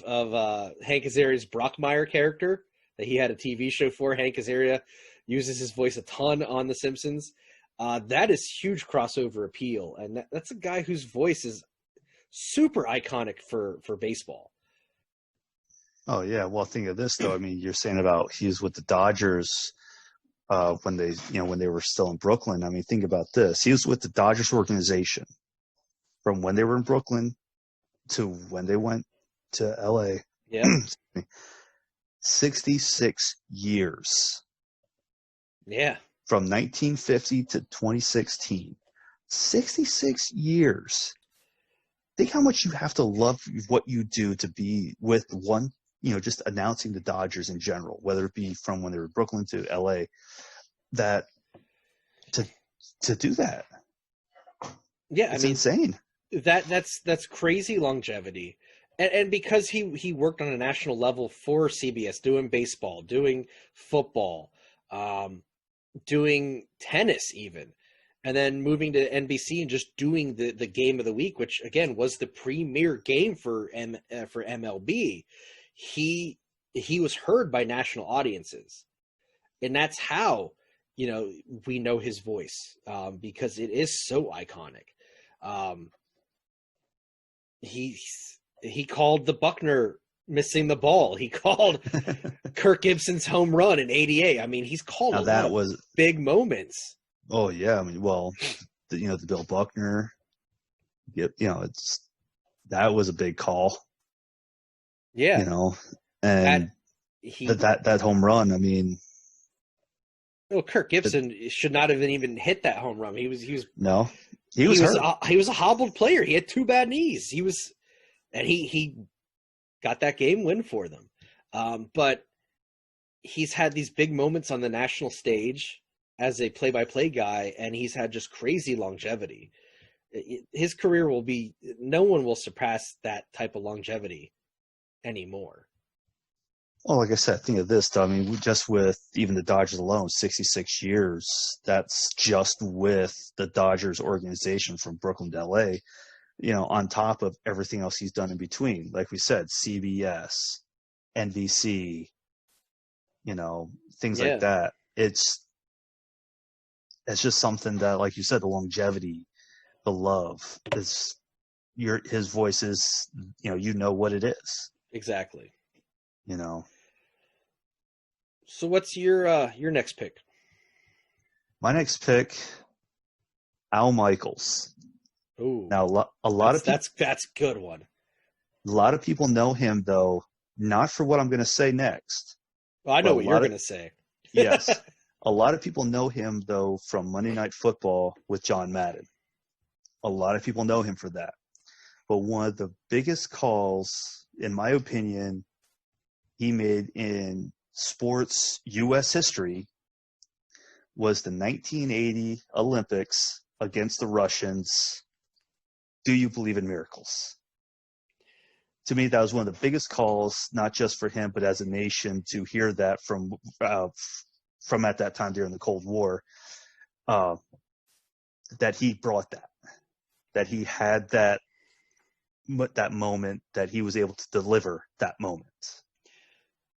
Hank Azaria's Brockmire character that he had a TV show for. Hank Azaria uses his voice a ton on The Simpsons. That is huge crossover appeal, and that's a guy whose voice is super iconic for baseball. Oh yeah, well, think of this though. I mean, you're saying about he was with the Dodgers when they were still in Brooklyn. I mean, think about this. He was with the Dodgers organization from when they were in Brooklyn to when they went to LA. Yeah. 66 years. Yeah. From 1950 to 2016. 66 years. Think how much you have to love what you do to be with one, just announcing the Dodgers in general, whether it be from when they were Brooklyn to LA, that to do that. Yeah, it's insane. That's crazy longevity. And because he worked on a national level for CBS, doing baseball, doing football, doing tennis even, and then moving to NBC and just doing the game of the week, which again was the premier game for MLB. He was heard by national audiences, and that's how we know his voice, because it is so iconic. He called the Buckner missing the ball. He called Kirk Gibson's home run in '88. I mean, he's called a lot of big moments. Oh yeah, I mean, well, the Bill Buckner, that was a big call. Yeah, and that home run. I mean, Kirk Gibson should not have even hit that home run. He was hurt. He was a hobbled player. He had two bad knees. He got that game win for them. But he's had these big moments on the national stage as a play-by-play guy, and he's had just crazy longevity. His career no one will surpass that type of longevity anymore. Well, like I said, think of this, though. I mean, just with even the Dodgers alone, 66 years, that's just with the Dodgers organization from Brooklyn to LA, on top of everything else he's done in between. Like we said, CBS, NBC, things like that. It's just something that, like you said, the longevity, the love is his voice is, what it is. Exactly. So what's your next pick? My next pick, Al Michaels. Ooh. Now a lot of people, that's a good one. A lot of people know him though, not for what I'm going to say next. Well, I know what you're going to say. Yes. A lot of people know him though from Monday Night Football with John Madden. A lot of people know him for that. But one of the biggest calls, in my opinion, he made in sports U.S. history was the 1980 Olympics against the Russians. Do you believe in miracles? To me, that was one of the biggest calls, not just for him, but as a nation, to hear that from at that time during the Cold War, that he brought that he had that moment, that he was able to deliver that moment.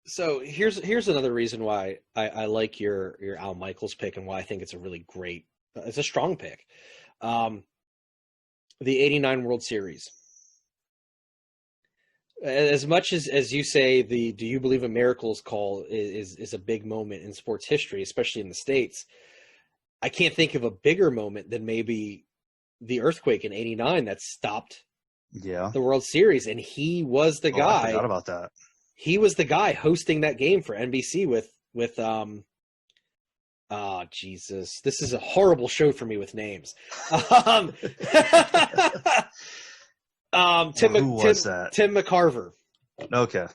So here's another reason why I like your Al Michaels pick, and why I think it's a strong pick. The '89 World Series. As much as you say the "Do you believe in miracles" call is a big moment in sports history, especially in the States, I can't think of a bigger moment than maybe the earthquake in '89 that stopped the World Series, and he was the guy. I forgot about that. He was the guy hosting that game for NBC with Jesus, this is a horrible show for me with names. Tim McCarver. Okay.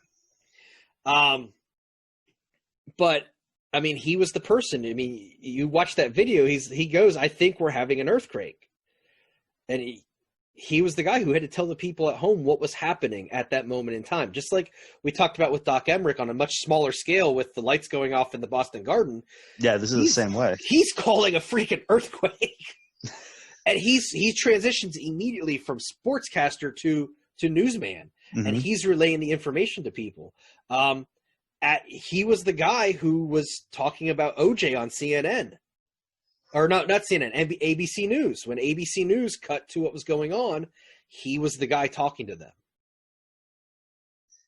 But I mean, he was the person. I mean, you watch that video. He goes, "I think we're having an earthquake," and he was the guy who had to tell the people at home what was happening at that moment in time. Just like we talked about with Doc Emmerich on a much smaller scale with the lights going off in the Boston Garden. Yeah, this is the same way. He's calling a freaking earthquake. And he transitions immediately from sportscaster to newsman. Mm-hmm. And he's relaying the information to people. He was the guy who was talking about OJ on CNN. Or not CNN, ABC News. When ABC News cut to what was going on, he was the guy talking to them.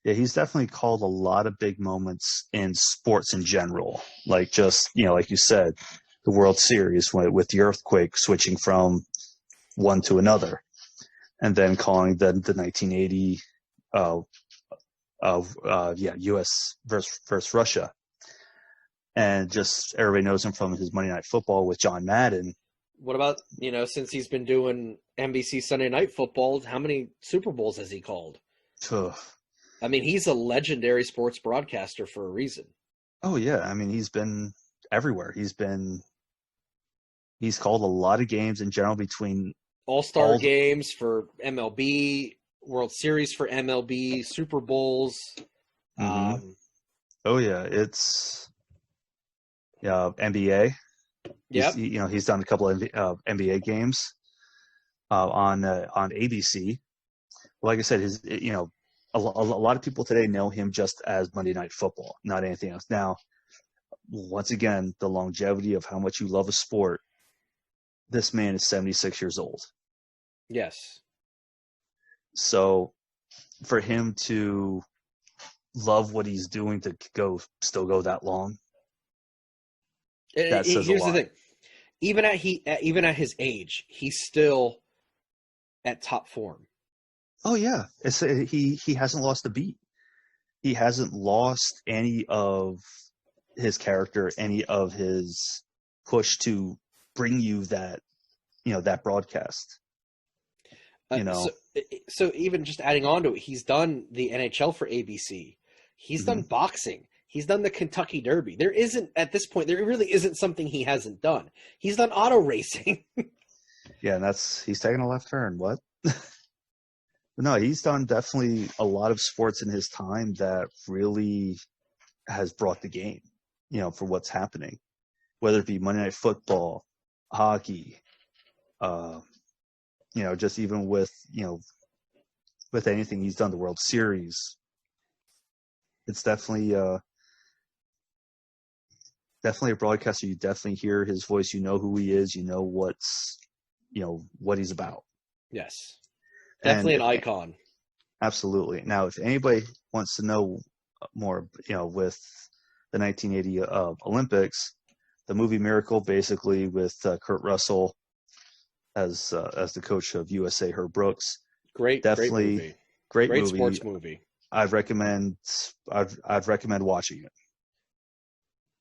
Yeah, he's definitely called a lot of big moments in sports in general. Like just, like you said, the World Series with the earthquake switching from one to another. And then calling the 1980 U.S. versus Russia. And just everybody knows him from his Monday Night Football with John Madden. What about, since he's been doing NBC Sunday Night Football, how many Super Bowls has he called? I mean, he's a legendary sports broadcaster for a reason. Oh, yeah. I mean, he's been everywhere. He's called a lot of games in general between All-Star all games for MLB, World Series for MLB, Super Bowls. hmm Oh yeah, it's NBA. Yep. He's done a couple of NBA games on ABC. Like I said, a lot of people today know him just as Monday Night Football, not anything else. Now, once again, the longevity of how much you love a sport. This man is 76 years old. Yes. So for him to love what he's doing to still go that long, that says a Here's the lot. thing. Even at his age, he's still at top form. Oh yeah, he hasn't lost a beat. He hasn't lost any of his character, any of his push to bring you that broadcast. Uh, so, so even just adding on to it, he's done the NHL for ABC. He's done Mhm. boxing. He's done the Kentucky Derby. There isn't, at this point, there really isn't something he hasn't done. He's done auto racing. Yeah, and he's taking a left turn. What? No, he's done definitely a lot of sports in his time that really has brought the game, for what's happening, whether it be Monday Night Football, hockey, uh, just even with anything he's done, the World Series. It's definitely a broadcaster. You definitely hear his voice. You know who he is. You know what he's about. Yes. And Definitely an icon. absolutely. Now, if anybody wants to know more, with the 1980 Olympics, the movie Miracle, basically with Kurt Russell as the coach of USA, Herb Brooks, Great movie. great Great movie. sports movie. I'd recommend watching it.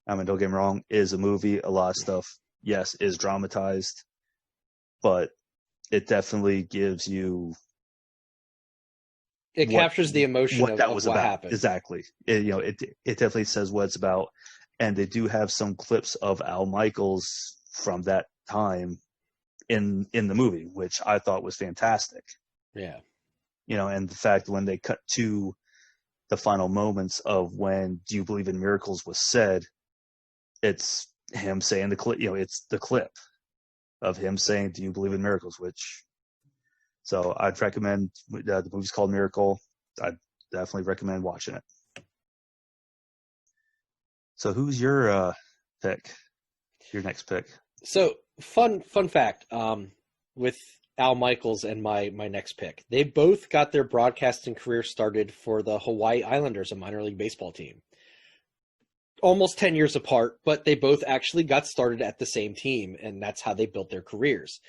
I mean, don't get me wrong, it is a movie. A lot of stuff, yes, is dramatized, but it definitely gives you It captures the emotion that of was what about. happened. Exactly. It definitely says what it's about, and they do have some clips of Al Michaels from that time in the movie, which I thought was fantastic. Yeah. And the fact when they cut to the final moments of when "Do You Believe in Miracles" was said, it's him saying the clip. It's the clip of him saying "Do you believe in miracles?" So I'd recommend. The movie's called Miracle. I'd definitely recommend watching it. So who's your pick? Your next pick? So fun fact. With Al Michaels and my next pick, they both got their broadcasting career started for the Hawaii Islanders, a minor league baseball team. Almost 10 years apart, but they both actually got started at the same team, and that's how they built their careers.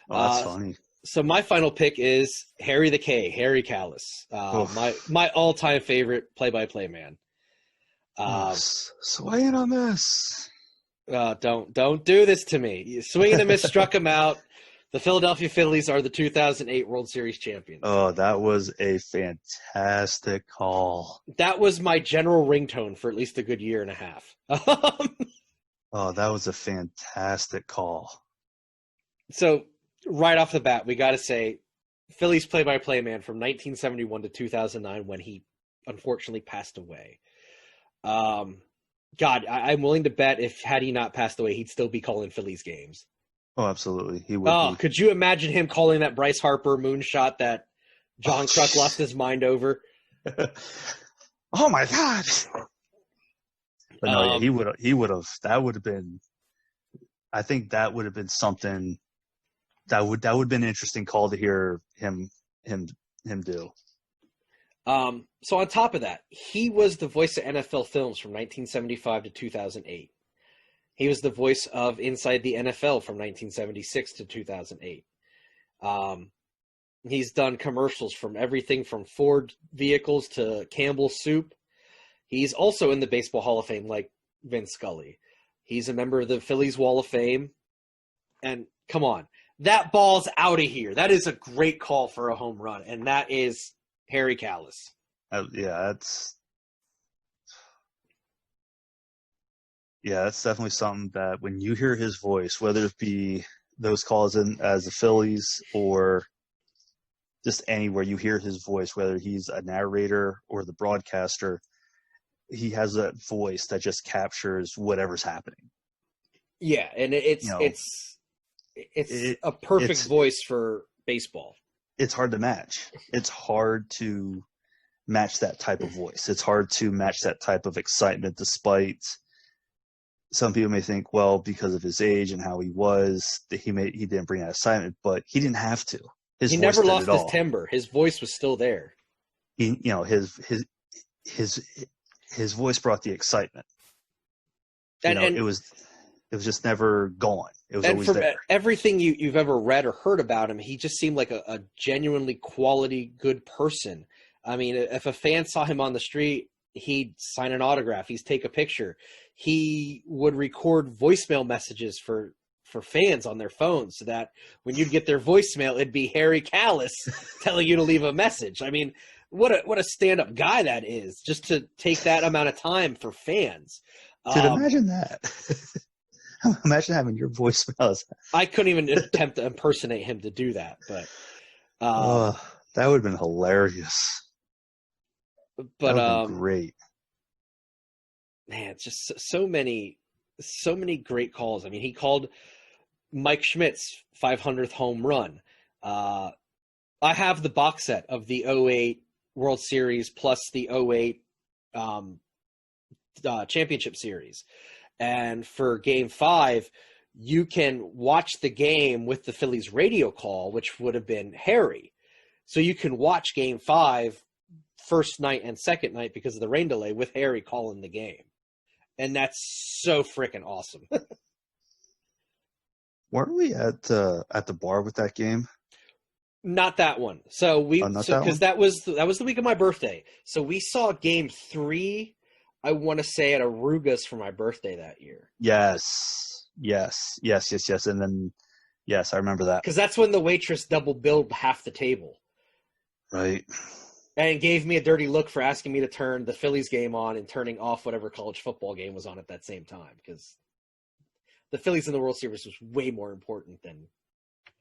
Oh, that's funny. So my final pick is Harry the K, Harry Callis, my all-time favorite play-by-play man. Swaying on this. Don't do this to me. Swing and a miss struck him out. The Philadelphia Phillies are the 2008 World Series champions. Oh, that was a fantastic call. That was my general ringtone for at least a good year and a half. Oh, that was a fantastic call. So right off the bat, we got to say Phillies play-by-play man from 1971 to 2009 when he unfortunately passed away. God, I'm willing to bet had he not passed away, he'd still be calling Phillies games. Oh, absolutely. He would be. Could you imagine him calling that Bryce Harper moonshot that John Kruk lost his mind over? Oh my God. But no, yeah, he would have, that would have been, I think that would have been something that would have been an interesting call to hear him do. So on top of that, he was the voice of NFL Films from 1975 to 2008. He was the voice of Inside the NFL from 1976 to 2008. He's done commercials from everything from Ford vehicles to Campbell's Soup. He's also in the Baseball Hall of Fame like Vince Scully. He's a member of the Phillies Wall of Fame. And come on, that ball's out of here. That is a great call for a home run, and that is Harry Callis. That's definitely something that when you hear his voice, whether it be those calls in as the Phillies or just anywhere you hear his voice, whether he's a narrator or the broadcaster, he has that voice that just captures whatever's happening. Yeah, and it's a perfect voice for baseball. It's hard to match. It's hard to match that type of voice. It's hard to match that type of excitement, despite some people may think, well, because of his age and how he was, that he didn't bring that excitement, but he didn't have to. He never lost his timbre. His voice was still there. His voice brought the excitement. And it was just never gone. It was always there. Everything you've ever read or heard about him, he just seemed like a genuinely quality, good person. I mean, if a fan saw him on the street, he'd sign an autograph. He'd take a picture. He would record voicemail messages for fans on their phones so that when you'd get their voicemail, it'd be Harry Callis telling you to leave a message. I mean, what a stand-up guy that is, just to take that amount of time for fans. Dude, imagine that. Imagine having your voicemails. I couldn't even attempt to impersonate him to do that, but that would have been hilarious. But that would have been great. Man, it's just so many great calls. I mean, he called Mike Schmidt's 500th home run. I have the box set of the 08 World Series plus the 08 Championship Series. And for Game 5, you can watch the game with the Phillies radio call, which would have been Harry. So you can watch Game 5 first night and second night because of the rain delay with Harry calling the game. And that's so freaking awesome. Weren't we at the bar with that game? Not that one. So because that was the week of my birthday. So we saw Game 3, I want to say, at Aruga's for my birthday that year. Yes. And then, yes, I remember that. Because that's when the waitress double billed half the table. Right. And gave me a dirty look for asking me to turn the Phillies game on and turning off whatever college football game was on at that same time. Because the Phillies in the World Series was way more important than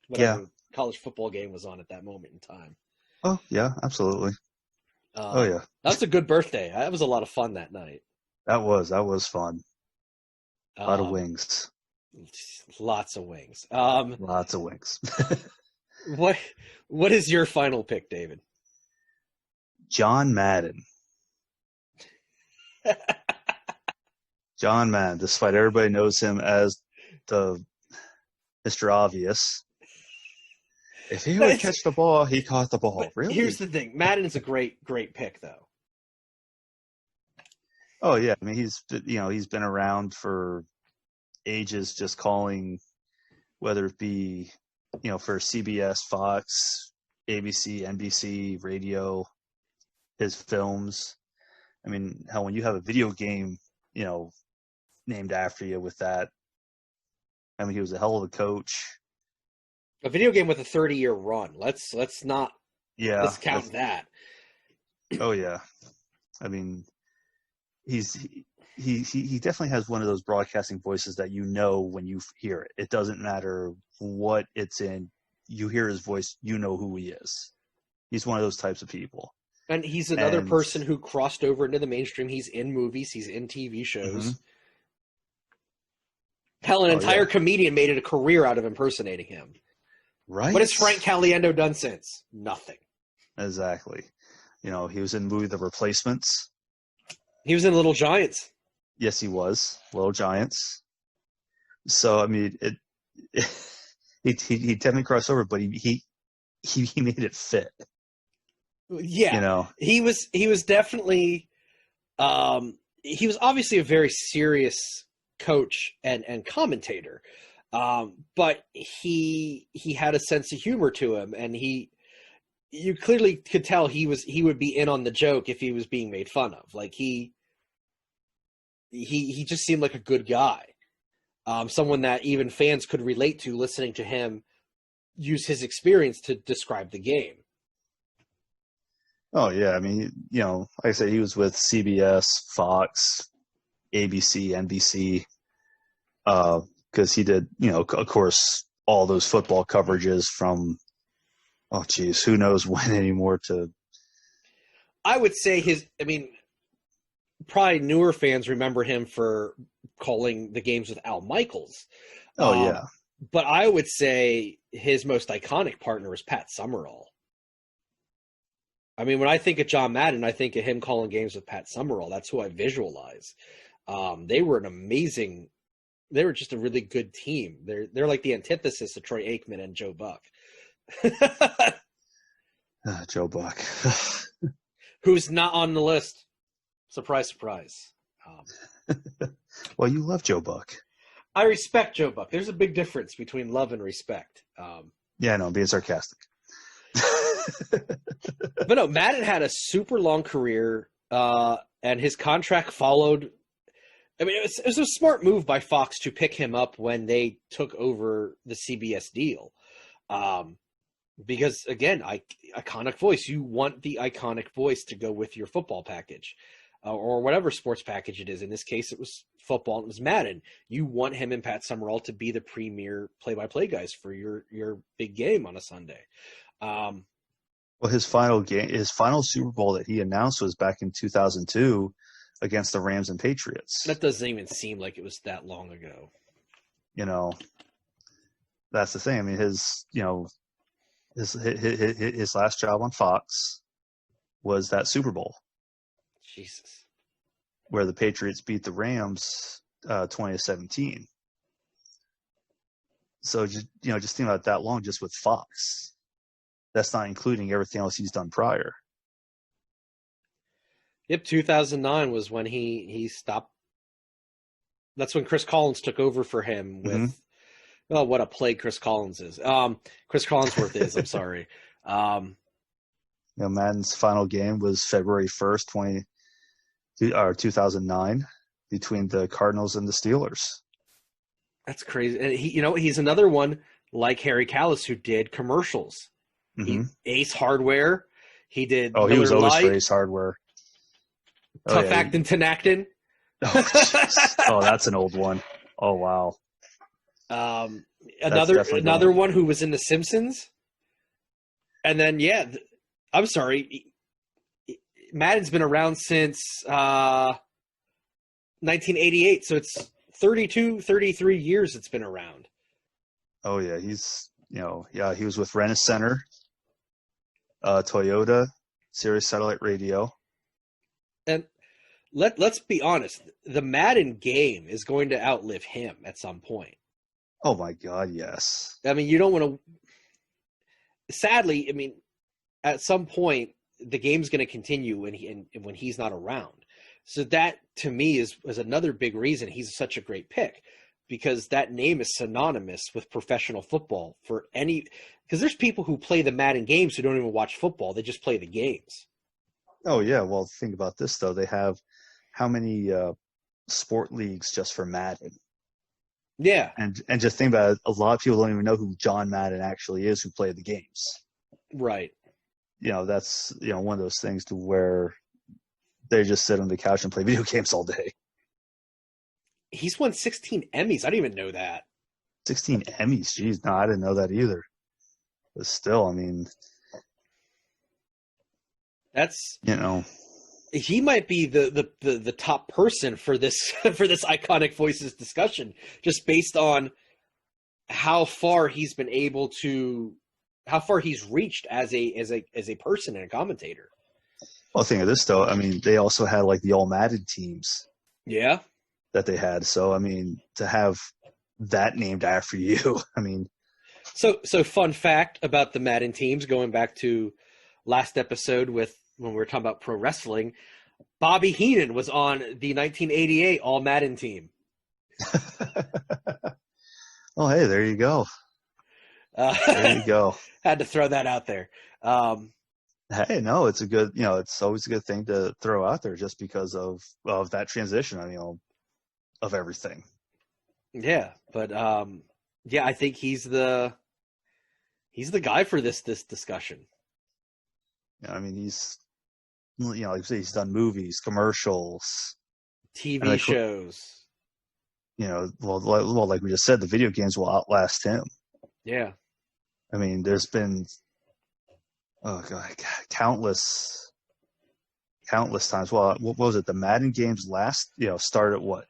whatever college football game was on at that moment in time. Oh, yeah, absolutely. Yeah. That was a good birthday. That was a lot of fun that night. That was fun. A lot of wings. Lots of wings. Lots of wings. What is your final pick, David? John Madden. John Madden, despite everybody knows him as the Mr. Obvious. If he would catch the ball, he caught the ball. Really? Here's the thing. Madden is a great pick, though. Oh, yeah. I mean, he's been around for ages, just calling, whether it be, for CBS, Fox, ABC, NBC, radio, his films. I mean, hell, when you have a video game, named after you with that, I mean, he was a hell of a coach. A video game with a 30-year run. Let's not discount that. Oh yeah, I mean, he definitely has one of those broadcasting voices that when you hear it. It doesn't matter what it's in. You hear his voice, you know who he is. He's one of those types of people. And he's another person who crossed over into the mainstream. He's in movies. He's in TV shows. Mm-hmm. Hell, an entire comedian made it a career out of impersonating him. Right. What has Frank Caliendo done since? Nothing. Exactly. He was in the movie The Replacements. He was in Little Giants. Yes, he was. Little Giants. So, I mean, he definitely crossed over, but he made it fit. Yeah. He was definitely he was obviously a very serious coach and commentator. But he had a sense of humor to him, and you clearly could tell he would be in on the joke if he was being made fun of. Like he just seemed like a good guy. Someone that even fans could relate to listening to him use his experience to describe the game. Oh yeah. I mean, like I said, he was with CBS, Fox, ABC, NBC, because he did, of course, all those football coverages from, oh geez, who knows when anymore to. I would say probably newer fans remember him for calling the games with Al Michaels. Oh yeah. But I would say his most iconic partner is Pat Summerall. I mean, when I think of John Madden, I think of him calling games with Pat Summerall. That's who I visualize. They were just a really good team. They're like the antithesis of Troy Aikman and Joe Buck. Joe Buck. Who's not on the list. Surprise, surprise. Well, you love Joe Buck. I respect Joe Buck. There's a big difference between love and respect. Yeah, no, being sarcastic. But no, Madden had a super long career, and his contract followed. I mean, it was a smart move by Fox to pick him up when they took over the CBS deal. Because, again, iconic voice. You want the iconic voice to go with your football package or whatever sports package it is. In this case, it was football. It was Madden. You want him and Pat Summerall to be the premier play-by-play guys for your big game on a Sunday. Well, his final Super Bowl that he announced was back in 2002 against the Rams and Patriots. That doesn't even seem like it was that long ago. You know, that's the thing. I mean, his last job on Fox was that Super Bowl. Jesus. Where the Patriots beat the Rams 2017. So just think about that long just with Fox. That's not including everything else he's done prior. Yep, 2009 was when he stopped. That's when Chris Collins took over for him with, oh, what a play Chris Collins is. Chris Collinsworth is, I'm sorry. Madden's final game was February 1st, 2009 between the Cardinals and the Steelers. That's crazy. And he's another one like Harry Callis who did commercials. Ace Hardware. He did. Oh, he was always for Ace Hardware. Tough Actin' Tinactin. Oh, that's an old one. Oh, wow. Another one who was in The Simpsons. And then, I'm sorry. Madden's been around since 1988, so it's 33 years it's been around. Oh, yeah. He was with Rennis Center, Toyota, Sirius Satellite Radio. And let's be honest, the Madden game is going to outlive him at some point. Oh, my God, yes. I mean, you don't want to – sadly, I mean, at some point, the game's going to continue when he's not around. So that, to me, is another big reason he's such a great pick, because that name is synonymous with professional football for any – because there's people who play the Madden games who don't even watch football. They just play the games. Oh, yeah. Well, think about this, though. They have how many sport leagues just for Madden? Yeah. And just think about it, a lot of people don't even know who John Madden actually is who play the games. Right. That's, one of those things to where they just sit on the couch and play video games all day. He's won 16 Emmys. I didn't even know that. 16 Emmys? Jeez, no, I didn't know that either. But still, I mean, that's he might be the top person for this for this iconic voices discussion, just based on how far he's reached as a person and a commentator. Well, think of this though. I mean, they also had like the all Madden teams. Yeah. That they had. So I mean, to have that named after you, I mean. So fun fact about the Madden teams, going back to last episode when we were talking about pro wrestling, Bobby Heenan was on the 1988 All Madden team. Oh, hey, there you go. There you go. Had to throw that out there. Hey, no, it's a good, it's always a good thing to throw out there just because of that transition, of everything. Yeah, but I think he's the guy for this discussion. Yeah, I mean, he's, like you say, he's done movies, commercials, TV shows. Well, like we just said, the video games will outlast him. Yeah. I mean, there's been countless times. Well, what was it? The Madden games started what,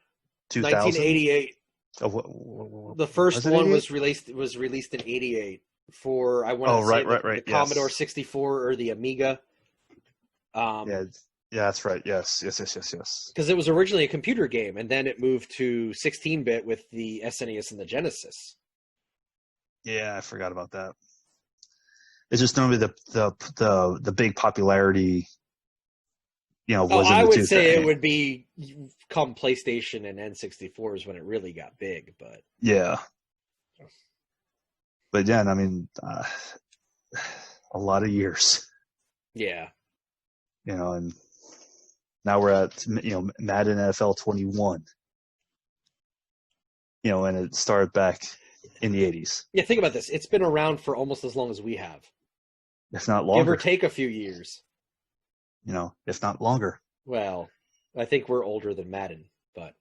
2000? 1988. The first was it one 88? was released in 88 for, I want Oh, to say, right, the yes. Commodore 64 or the Amiga. Yeah, that's right. Yes. Because it was originally a computer game, and then it moved to 16-bit with the SNES and the Genesis. Yeah, I forgot about that. It's just normally the big popularity, was in I the would say thing. it would be come PlayStation and N64s when it really got big, but yeah. But yeah, I mean, a lot of years. Yeah. And now we're at Madden NFL 21. And it started back in the 80s. Yeah, think about this. It's been around for almost as long as we have. If not longer. Give or take a few years. If not longer. Well, I think we're older than Madden, but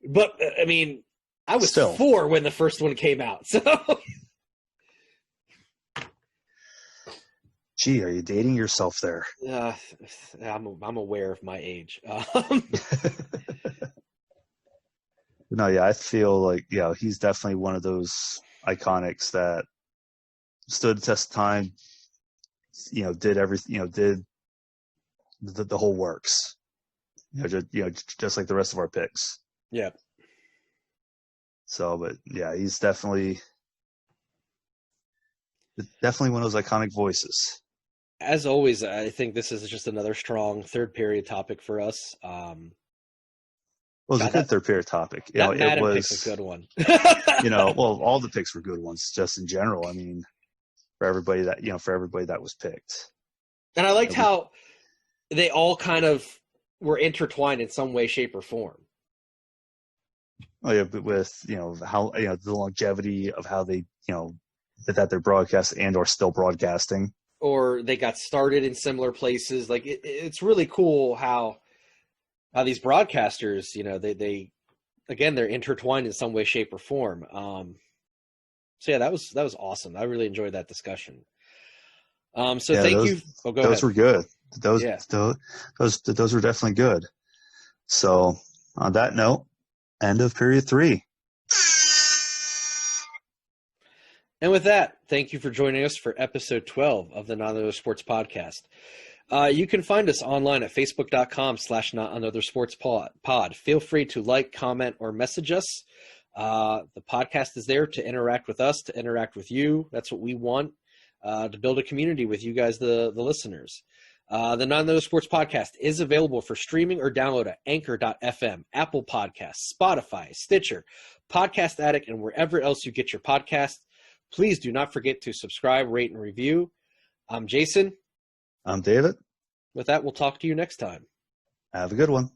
but I mean, I was 4 when the first one came out, so Gee, are you dating yourself there? I'm aware of my age. No, yeah, I feel like he's definitely one of those iconics that stood the test of time. Did everything. Did the whole works. Just like the rest of our picks. Yeah. So, but yeah, he's definitely one of those iconic voices. As always, I think this is just another strong third period topic for us. Well, it was a good third period topic. Madden pick's a good one. Well, all the picks were good ones, just in general. I mean, for everybody that was picked. And I liked how they all kind of were intertwined in some way, shape, or form. Oh yeah, but with how the longevity of how they that they're broadcast and or still broadcasting, or they got started in similar places. Like it's really cool how these broadcasters, they again, they're intertwined in some way, shape, or form. So yeah, that was awesome. I really enjoyed that discussion. Thank you. Oh, go ahead. Those were good. Those were definitely good. So on that note, end of period 3. And with that, thank you for joining us for episode 12 of the Not Another Sports Podcast. You can find us online at facebook.com/notanothersportspod. Feel free to like, comment, or message us. The podcast is there to interact with us, to interact with you. That's what we want, to build a community with you guys, the listeners. The Not Another Sports Podcast is available for streaming or download at anchor.fm, Apple Podcasts, Spotify, Stitcher, Podcast Addict, and wherever else you get your podcasts. Please do not forget to subscribe, rate, and review. I'm Jason. I'm David. With that, we'll talk to you next time. Have a good one.